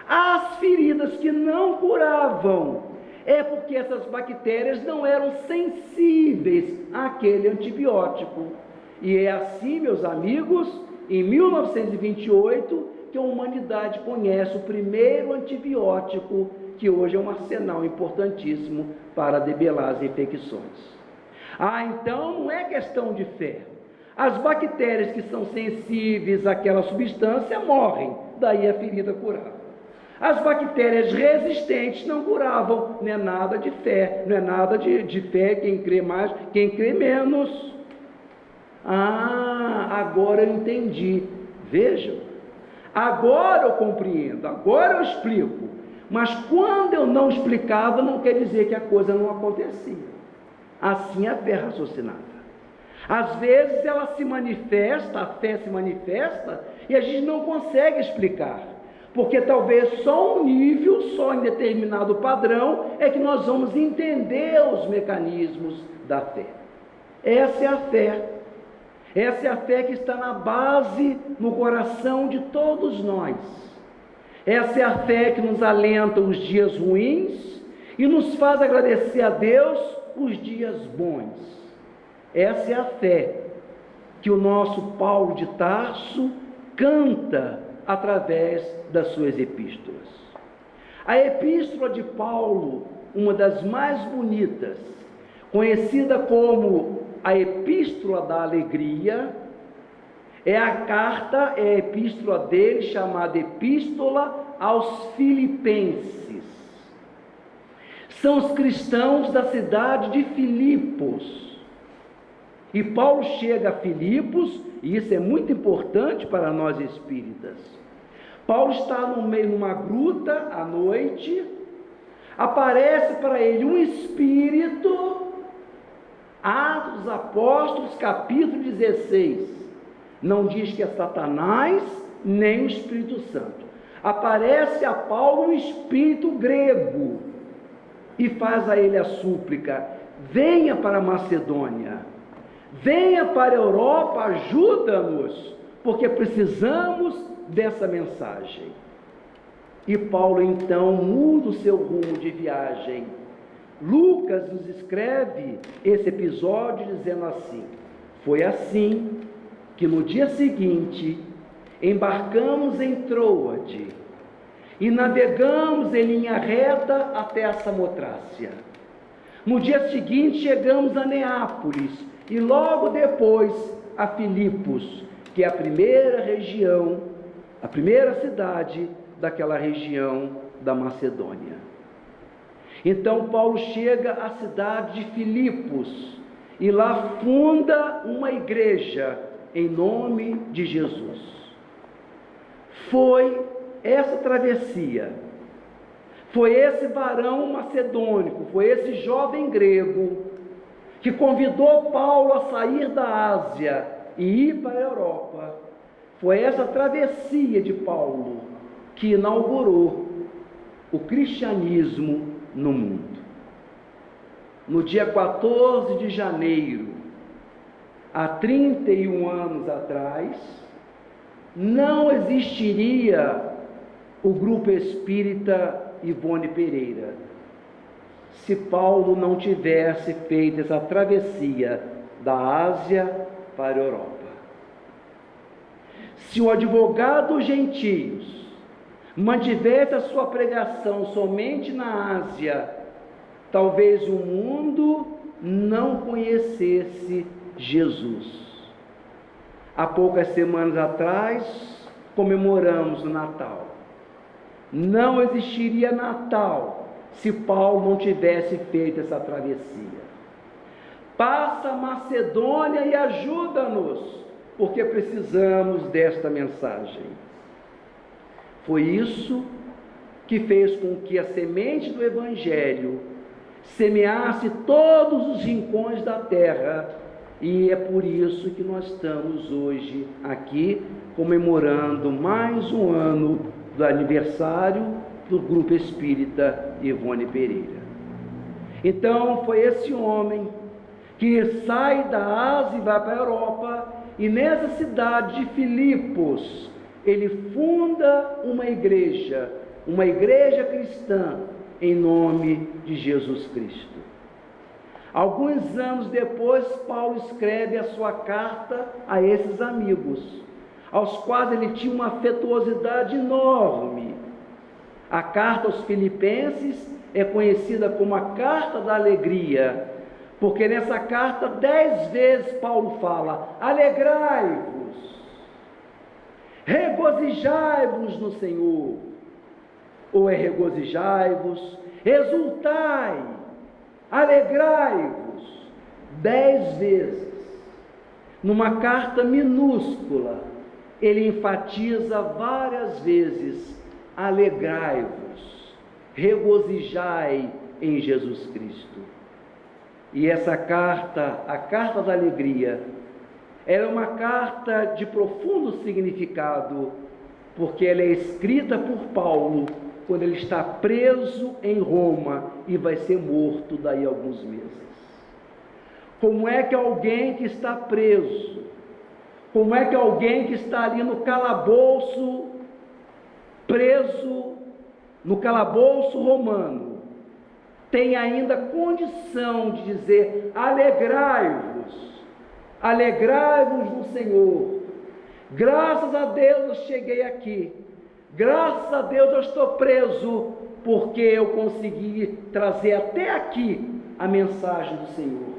As feridas que não curavam é porque essas bactérias não eram sensíveis àquele antibiótico. E é assim, meus amigos, em 1928, que a humanidade conhece o primeiro antibiótico, que hoje é um arsenal importantíssimo para debelar as infecções. Ah, então não é questão de fé. As bactérias que são sensíveis àquela substância morrem, daí a ferida curava. As bactérias resistentes não curavam, não é nada de fé, não é nada de fé, quem crê mais, quem crê menos. Ah, agora eu entendi. Vejam, agora eu compreendo, agora eu explico. Mas quando eu não explicava, não quer dizer que a coisa não acontecia. Assim é a fé raciocinada. Às vezes ela se manifesta, a fé se manifesta, e a gente não consegue explicar. Porque talvez só um nível, só em determinado padrão, é que nós vamos entender os mecanismos da fé. Essa é a fé. Essa é a fé que está na base, no coração de todos nós. Essa é a fé que nos alenta os dias ruins e nos faz agradecer a Deus os dias bons. Essa é a fé que o nosso Paulo de Tarso canta através das suas epístolas. A epístola de Paulo, uma das mais bonitas, conhecida como a Epístola da Alegria, é a epístola dele, chamada Epístola aos Filipenses. São os cristãos da cidade de Filipos. E Paulo chega a Filipos, e isso é muito importante para nós espíritas. Paulo está no meio de uma gruta à noite, aparece para ele um espírito, Atos dos Apóstolos, capítulo 16, não diz que é Satanás, nem o Espírito Santo. Aparece a Paulo um espírito grego, e faz a ele a súplica: venha para a Macedônia, venha para a Europa, ajuda-nos, porque precisamos dessa mensagem. E Paulo então muda o seu rumo de viagem. Lucas nos escreve esse episódio dizendo assim: foi assim que no dia seguinte embarcamos em Troade e navegamos em linha reta até a Samotrácia. No dia seguinte chegamos a Neápolis e logo depois a Filipos, que é a primeira região, a primeira cidade daquela região da Macedônia. Então Paulo chega à cidade de Filipos e lá funda uma igreja em nome de Jesus. Foi essa travessia, foi esse varão macedônico, foi esse jovem grego que convidou Paulo a sair da Ásia e ir para a Europa. Foi essa travessia de Paulo que inaugurou o cristianismo no mundo. No dia 14 de janeiro, há 31 anos atrás, não existiria o grupo espírita Ivone Pereira, se Paulo não tivesse feito essa travessia da Ásia para a Europa. Se o advogado gentios mantivesse a sua pregação somente na Ásia, talvez o mundo não conhecesse Jesus. Há poucas semanas atrás, comemoramos o Natal. Não existiria Natal se Paulo não tivesse feito essa travessia. Passa a Macedônia e ajuda-nos, porque precisamos desta mensagem. Foi isso que fez com que a semente do Evangelho semeasse todos os rincões da terra, e é por isso que nós estamos hoje aqui comemorando mais um ano do aniversário do Grupo Espírita Ivone Pereira. Então foi esse homem que sai da Ásia e vai para a Europa, e nessa cidade de Filipos ele funda uma igreja cristã em nome de Jesus Cristo. Alguns anos depois, Paulo escreve a sua carta a esses amigos, aos quais ele tinha uma afetuosidade enorme. A carta aos Filipenses é conhecida como a carta da alegria, porque nessa carta 10 vezes Paulo fala: alegrai-vos, regozijai-vos no Senhor, ou é regozijai-vos, exultai, alegrai-vos, 10 vezes. Numa carta minúscula, ele enfatiza várias vezes: alegrai-vos, regozijai em Jesus Cristo. E essa carta, a carta da alegria, ela é uma carta de profundo significado, porque ela é escrita por Paulo quando ele está preso em Roma e vai ser morto daí a alguns meses. Como é que alguém que está preso, como é que alguém que está ali no calabouço, preso no calabouço romano, tem ainda condição de dizer: alegrai-vos, alegrai-vos no Senhor, graças a Deus eu cheguei aqui, graças a Deus eu estou preso, porque eu consegui trazer até aqui a mensagem do Senhor,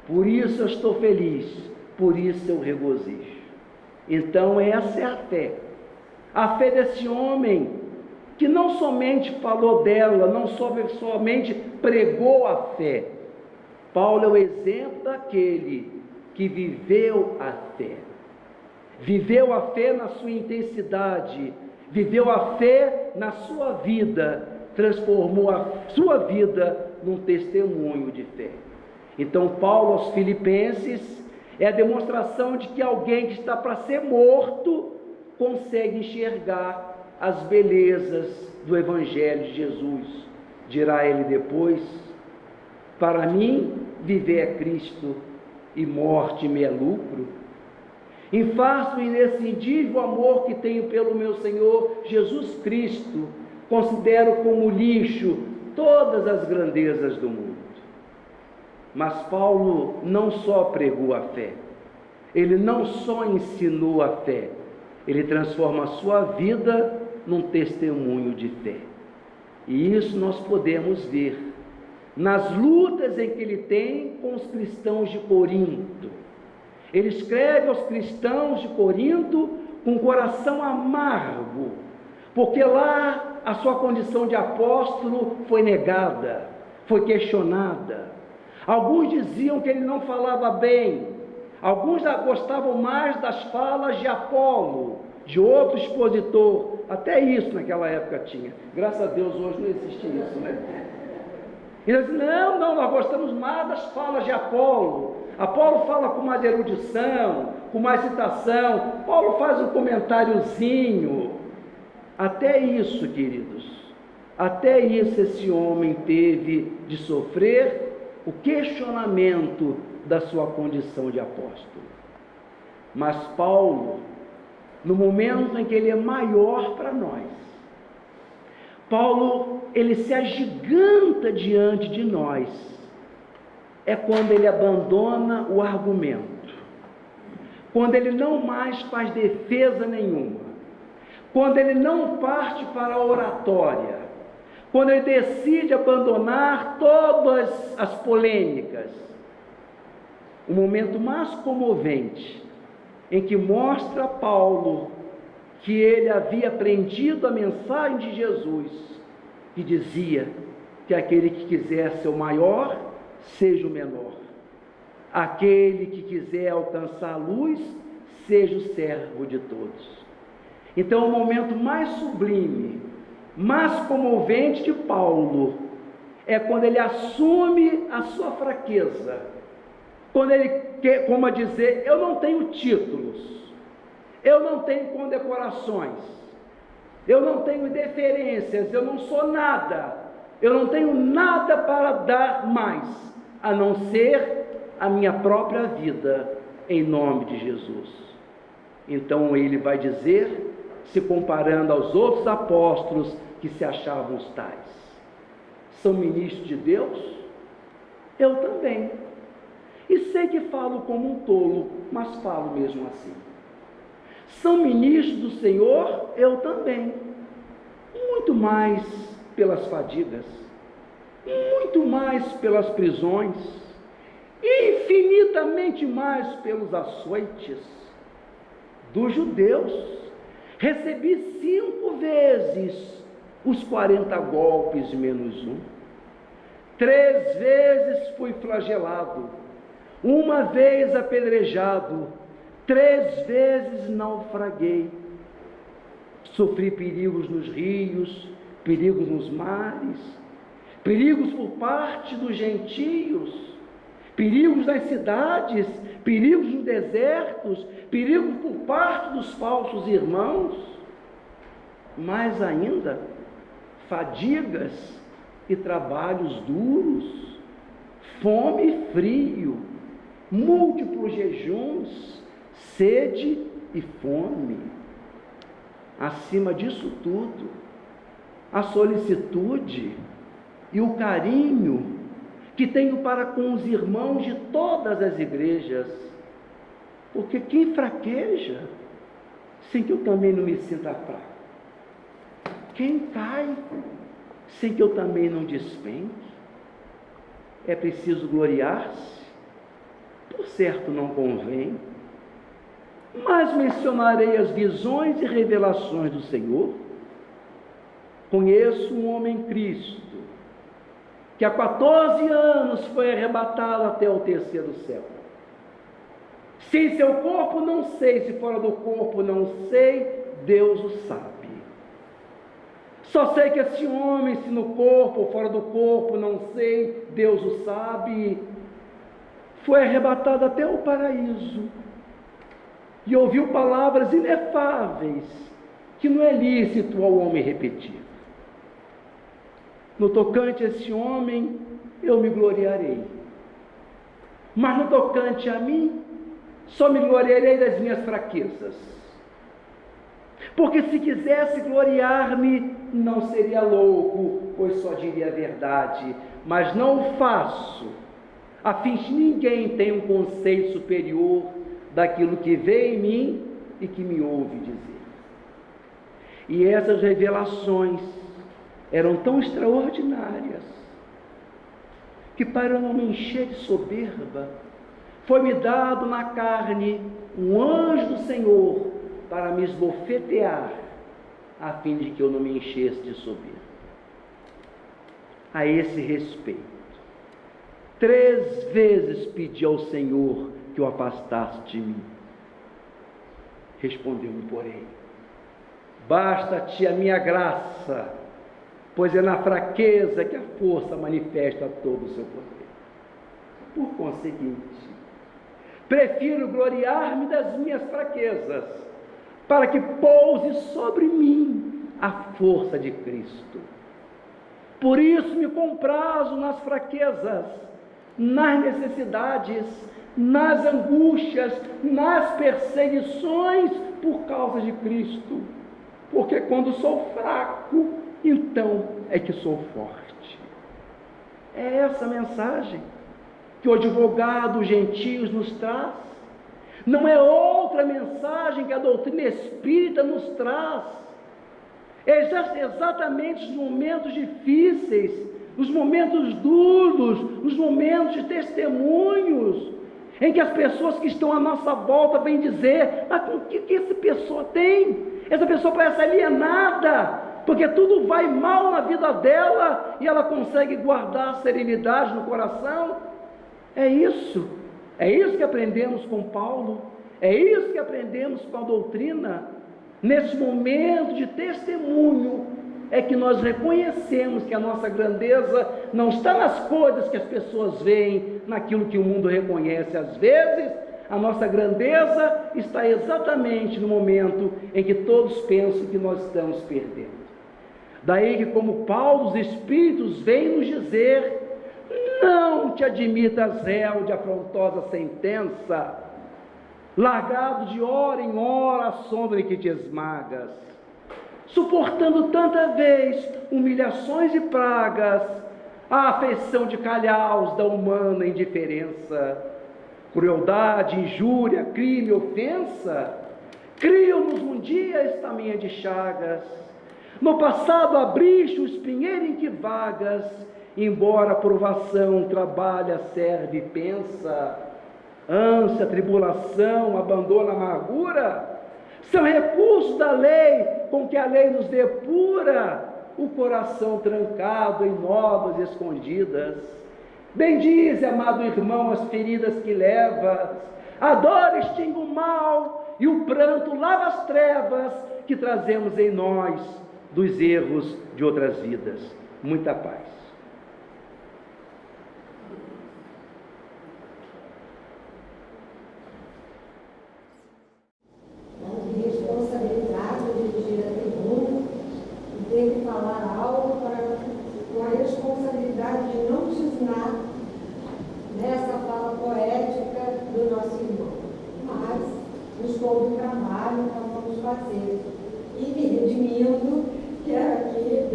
por isso eu estou feliz, por isso eu regozijo. Então essa é a fé desse homem, que não somente falou dela, não somente pregou a fé. Paulo é o exemplo daquele que viveu a fé na sua intensidade, viveu a fé na sua vida, transformou a sua vida num testemunho de fé. Então Paulo aos Filipenses é a demonstração de que alguém que está para ser morto consegue enxergar as belezas do Evangelho de Jesus. Dirá ele depois: para mim viver é Cristo e morte me é lucro. Infarto e inescindível amor que tenho pelo meu Senhor Jesus Cristo, considero como lixo todas as grandezas do mundo. Mas Paulo não só pregou a fé, ele não só ensinou a fé, ele transforma a sua vida num testemunho de fé. E isso nós podemos ver nas lutas em que ele tem com os cristãos de Corinto. Ele escreve aos cristãos de Corinto com um coração amargo, porque lá a sua condição de apóstolo foi negada, foi questionada. Alguns diziam que ele não falava bem, alguns gostavam mais das falas de Apolo, de outro expositor. Até isso naquela época tinha. Graças a Deus hoje não existe isso, né? E eles dizem, não, nós gostamos mais das falas de Apolo. Apolo fala com mais erudição, com mais citação. Paulo faz um comentáriozinho. Até isso, queridos, até isso esse homem teve de sofrer o questionamento da sua condição de apóstolo. Mas Paulo, no momento em que ele é maior para nós, Paulo, ele se agiganta diante de nós, é quando ele abandona o argumento, quando ele não mais faz defesa nenhuma, quando ele não parte para a oratória, quando ele decide abandonar todas as polêmicas. O momento mais comovente, em que mostra a Paulo que ele havia aprendido a mensagem de Jesus, que dizia que aquele que quiser ser o maior, seja o menor. Aquele que quiser alcançar a luz, seja o servo de todos. Então, o momento mais sublime, mais comovente de Paulo, é quando ele assume a sua fraqueza, quando ele quer, como a dizer, eu não tenho títulos, eu não tenho condecorações, eu não tenho deferências, eu não sou nada, eu não tenho nada para dar mais, a não ser a minha própria vida, em nome de Jesus. Então ele vai dizer, se comparando aos outros apóstolos que se achavam os tais: são ministros de Deus? Eu também. E sei que falo como um tolo, mas falo mesmo assim. São ministros do Senhor? Eu também. Muito mais pelas fadigas, muito mais pelas prisões, infinitamente mais pelos açoites dos judeus. Recebi 5 vezes os 40 golpes menos um. 3 vezes fui flagelado, 1 vez apedrejado, 3 vezes naufraguei. Sofri perigos nos rios, perigos nos mares, perigos por parte dos gentios, perigos nas cidades, perigos nos desertos, perigos por parte dos falsos irmãos, mais ainda, fadigas e trabalhos duros, fome e frio, múltiplos jejuns, sede e fome. Acima disso tudo, a solicitude e o carinho que tenho para com os irmãos de todas as igrejas, porque quem fraqueja, sem que eu também não me sinta fraco? Quem cai, sem que eu também não despenque? É preciso gloriar-se? Por certo não convém, mas mencionarei as visões e revelações do Senhor. Conheço um homem Cristo, que há 14 anos foi arrebatado até o 3º céu. Se em seu corpo não sei, se fora do corpo não sei, Deus o sabe. Só sei que esse homem, se no corpo ou fora do corpo, não sei, Deus o sabe, foi arrebatado até o paraíso e ouviu palavras inefáveis que não é lícito ao homem repetir. No tocante a esse homem, eu me gloriarei, mas no tocante a mim, só me gloriarei das minhas fraquezas, porque se quisesse gloriar-me, não seria louco, pois só diria a verdade, mas não o faço, a fim de ninguém tenha um conceito superior daquilo que vê em mim e que me ouve dizer. E essas revelações eram tão extraordinárias que para não me encher de soberba, foi-me dado na carne um anjo do Senhor para me esbofetear, a fim de que eu não me enchesse de soberba. A esse respeito, 3 vezes pedi ao Senhor que o afastasse de mim. Respondeu-me, porém: basta-te a minha graça, pois é na fraqueza que a força manifesta todo o seu poder. Por conseguinte, prefiro gloriar-me das minhas fraquezas, para que pouse sobre mim a força de Cristo. Por isso me comprazo nas fraquezas, nas necessidades, nas angústias, nas perseguições por causa de Cristo. Porque quando sou fraco, então é que sou forte. É essa mensagem que o advogado dos gentios nos traz. Não é outra mensagem que a doutrina espírita nos traz. É exatamente nos momentos difíceis, nos momentos duros, nos momentos de testemunhos, em que as pessoas que estão à nossa volta vêm dizer: mas o que essa pessoa tem? Essa pessoa parece alienada, porque tudo vai mal na vida dela e ela consegue guardar a serenidade no coração. É isso que aprendemos com Paulo, é isso que aprendemos com a doutrina. Nesse momento de testemunho é que nós reconhecemos que a nossa grandeza não está nas coisas que as pessoas veem, naquilo que o mundo reconhece. Às vezes, a nossa grandeza está exatamente no momento em que todos pensam que nós estamos perdendo. Daí que, como Paulo, os Espíritos vêm nos dizer: não te admitas réu de afrontosa sentença, largado de hora em hora a sombra em que te esmagas, suportando tanta vez humilhações e pragas, a afeição de calhaus da humana indiferença, crueldade, injúria, crime, ofensa, criam-nos um dia estaminha de chagas. No passado abriste o espinheiro em que vagas, embora a provação trabalha, serve e pensa. Ânsia, tribulação, abandono, amargura, são recursos da lei, com que a lei nos depura o coração trancado em novas escondidas. Bendize, amado irmão, as feridas que levas, a dor extingue o mal e o pranto lava as trevas que trazemos em nós dos erros de outras vidas. Muita paz. Tem que falar algo com a responsabilidade de não cisnar nessa fala poética do nosso irmão, mas nos coube o trabalho que nós vamos fazer. E me redimindo, quero aqui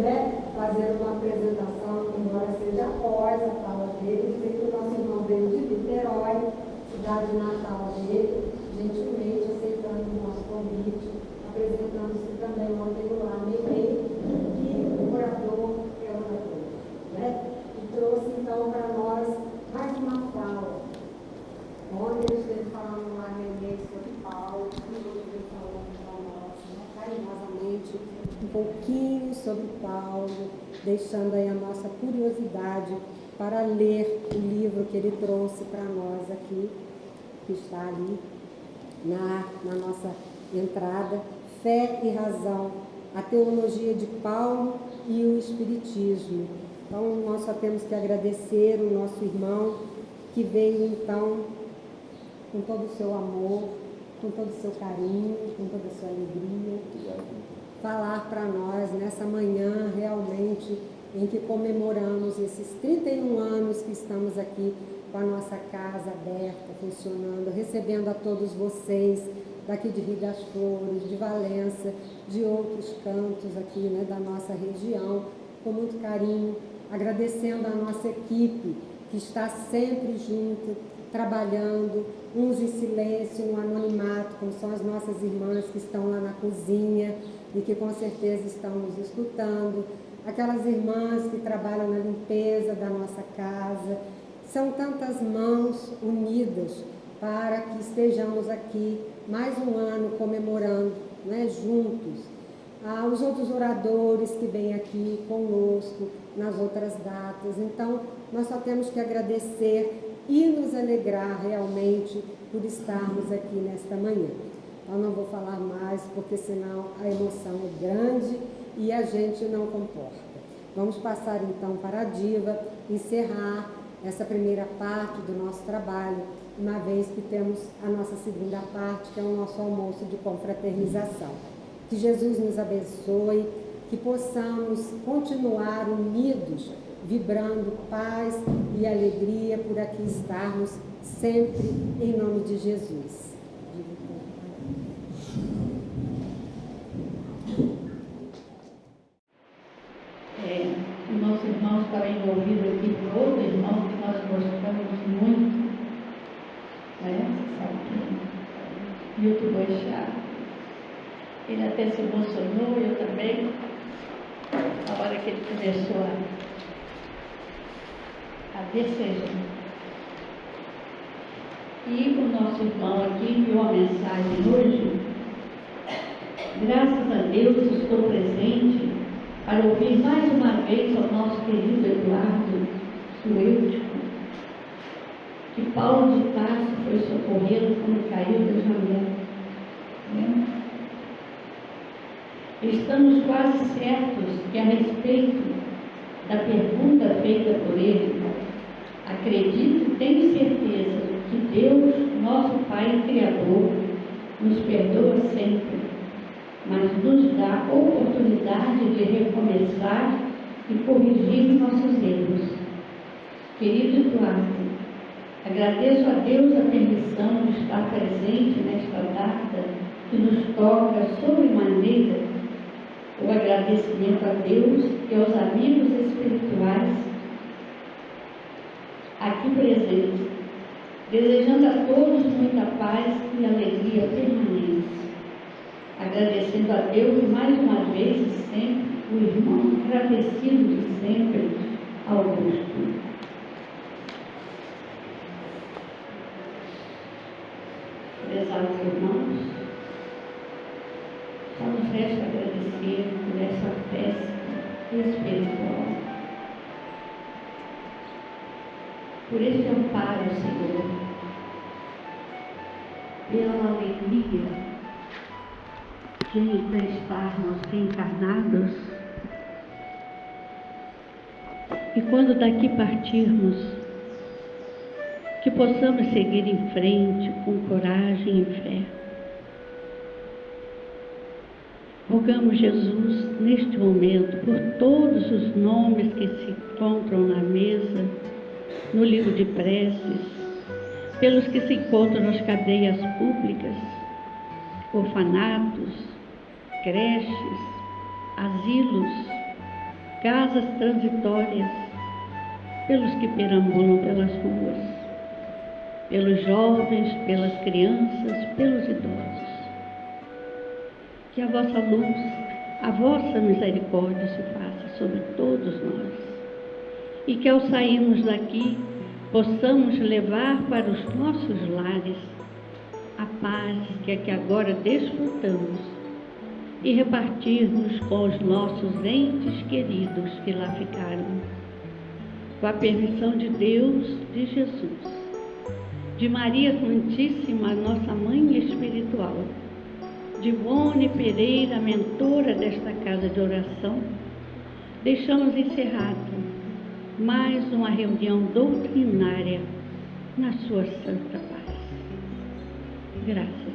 fazer uma apresentação, embora seja após a fala dele, dizer que o nosso irmão veio de Niterói, cidade natal dele, gentilmente aceitando o nosso convite, apresentando-se também ontem lá no e-mail, que o orador é orador, e trouxe então para nós mais uma fala. Ontem ele esteve falando lá no e-mail sobre Paulo, e hoje ele falou para nós, carinhosamente, um pouquinho sobre Paulo, deixando aí a nossa curiosidade para ler o livro que ele trouxe para nós aqui, que está ali na nossa entrada, Fé e Razão, a teologia de Paulo e o Espiritismo. Então, nós só temos que agradecer o nosso irmão, que veio, então, com todo o seu amor, com todo o seu carinho, com toda a sua alegria, falar para nós, nessa manhã, realmente, em que comemoramos esses 31 anos que estamos aqui com a nossa casa aberta, funcionando, recebendo a todos vocês, daqui de Rio das Flores, de Valença, de outros cantos aqui, da nossa região, com muito carinho, agradecendo a nossa equipe, que está sempre junto, trabalhando, uns em silêncio, no anonimato, como são as nossas irmãs que estão lá na cozinha e que com certeza estão nos escutando, aquelas irmãs que trabalham na limpeza da nossa casa, São tantas mãos unidas para que estejamos aqui mais um ano comemorando, né, juntos. Os outros oradores que vêm aqui conosco nas outras datas. Então, nós só temos que agradecer e nos alegrar realmente por estarmos aqui nesta manhã. Então, não vou falar mais, porque senão a emoção é grande e a gente não comporta. Vamos passar então para a Diva, encerrar essa primeira parte do nosso trabalho, uma vez que temos a nossa segunda parte, que é o nosso almoço de confraternização. Que Jesus nos abençoe, que possamos continuar unidos, vibrando paz e alegria por aqui estarmos sempre, em nome de Jesus. O nosso irmão estava envolvido aqui com outro irmão que nós gostamos muito, né? Você sabe que Milton Boixá. Ele até se emocionou, eu também, na hora que ele começou a desejar. E o nosso irmão aqui enviou uma mensagem hoje. Graças a Deus estou presente para ouvir mais uma vez ao nosso querido Eduardo Suêutico, que Paulo de Tarso foi socorrê-lo quando caiu da janela. Né? Estamos quase certos que, a respeito da pergunta feita por ele, acredito e tenho certeza que Deus, nosso Pai Criador, nos perdoa sempre, mas nos dá a oportunidade de recomeçar e corrigir nossos erros. Querido Eduardo, agradeço a Deus a permissão de estar presente nesta data que nos toca sobremaneira. O agradecimento a Deus e aos amigos espirituais aqui presentes, desejando a todos muita paz e alegria permanente. Agradecendo a Deus mais uma vez e sempre, o irmão agradecido de sempre, Augusto. Prezados irmãos, só nos resta agradecer por essa festa espiritual, por este amparo, Senhor, pela alegria de ainda estarmos reencarnados e quando daqui partirmos, que possamos seguir em frente com coragem e fé. Rogamos, Jesus, neste momento, por todos os nomes que se encontram na mesa, no livro de preces, pelos que se encontram nas cadeias públicas, orfanatos, creches, asilos, casas transitórias, pelos que perambulam pelas ruas, pelos jovens, pelas crianças, pelos idosos. Que a vossa luz, a vossa misericórdia se faça sobre todos nós. E que ao sairmos daqui, possamos levar para os nossos lares a paz que aqui agora desfrutamos e repartirmos com os nossos entes queridos que lá ficaram. Com a permissão de Deus, de Jesus, de Maria Santíssima, nossa Mãe Espiritual, de Ivone Pereira, mentora desta casa de oração, deixamos encerrado mais uma reunião doutrinária na sua santa paz. Graças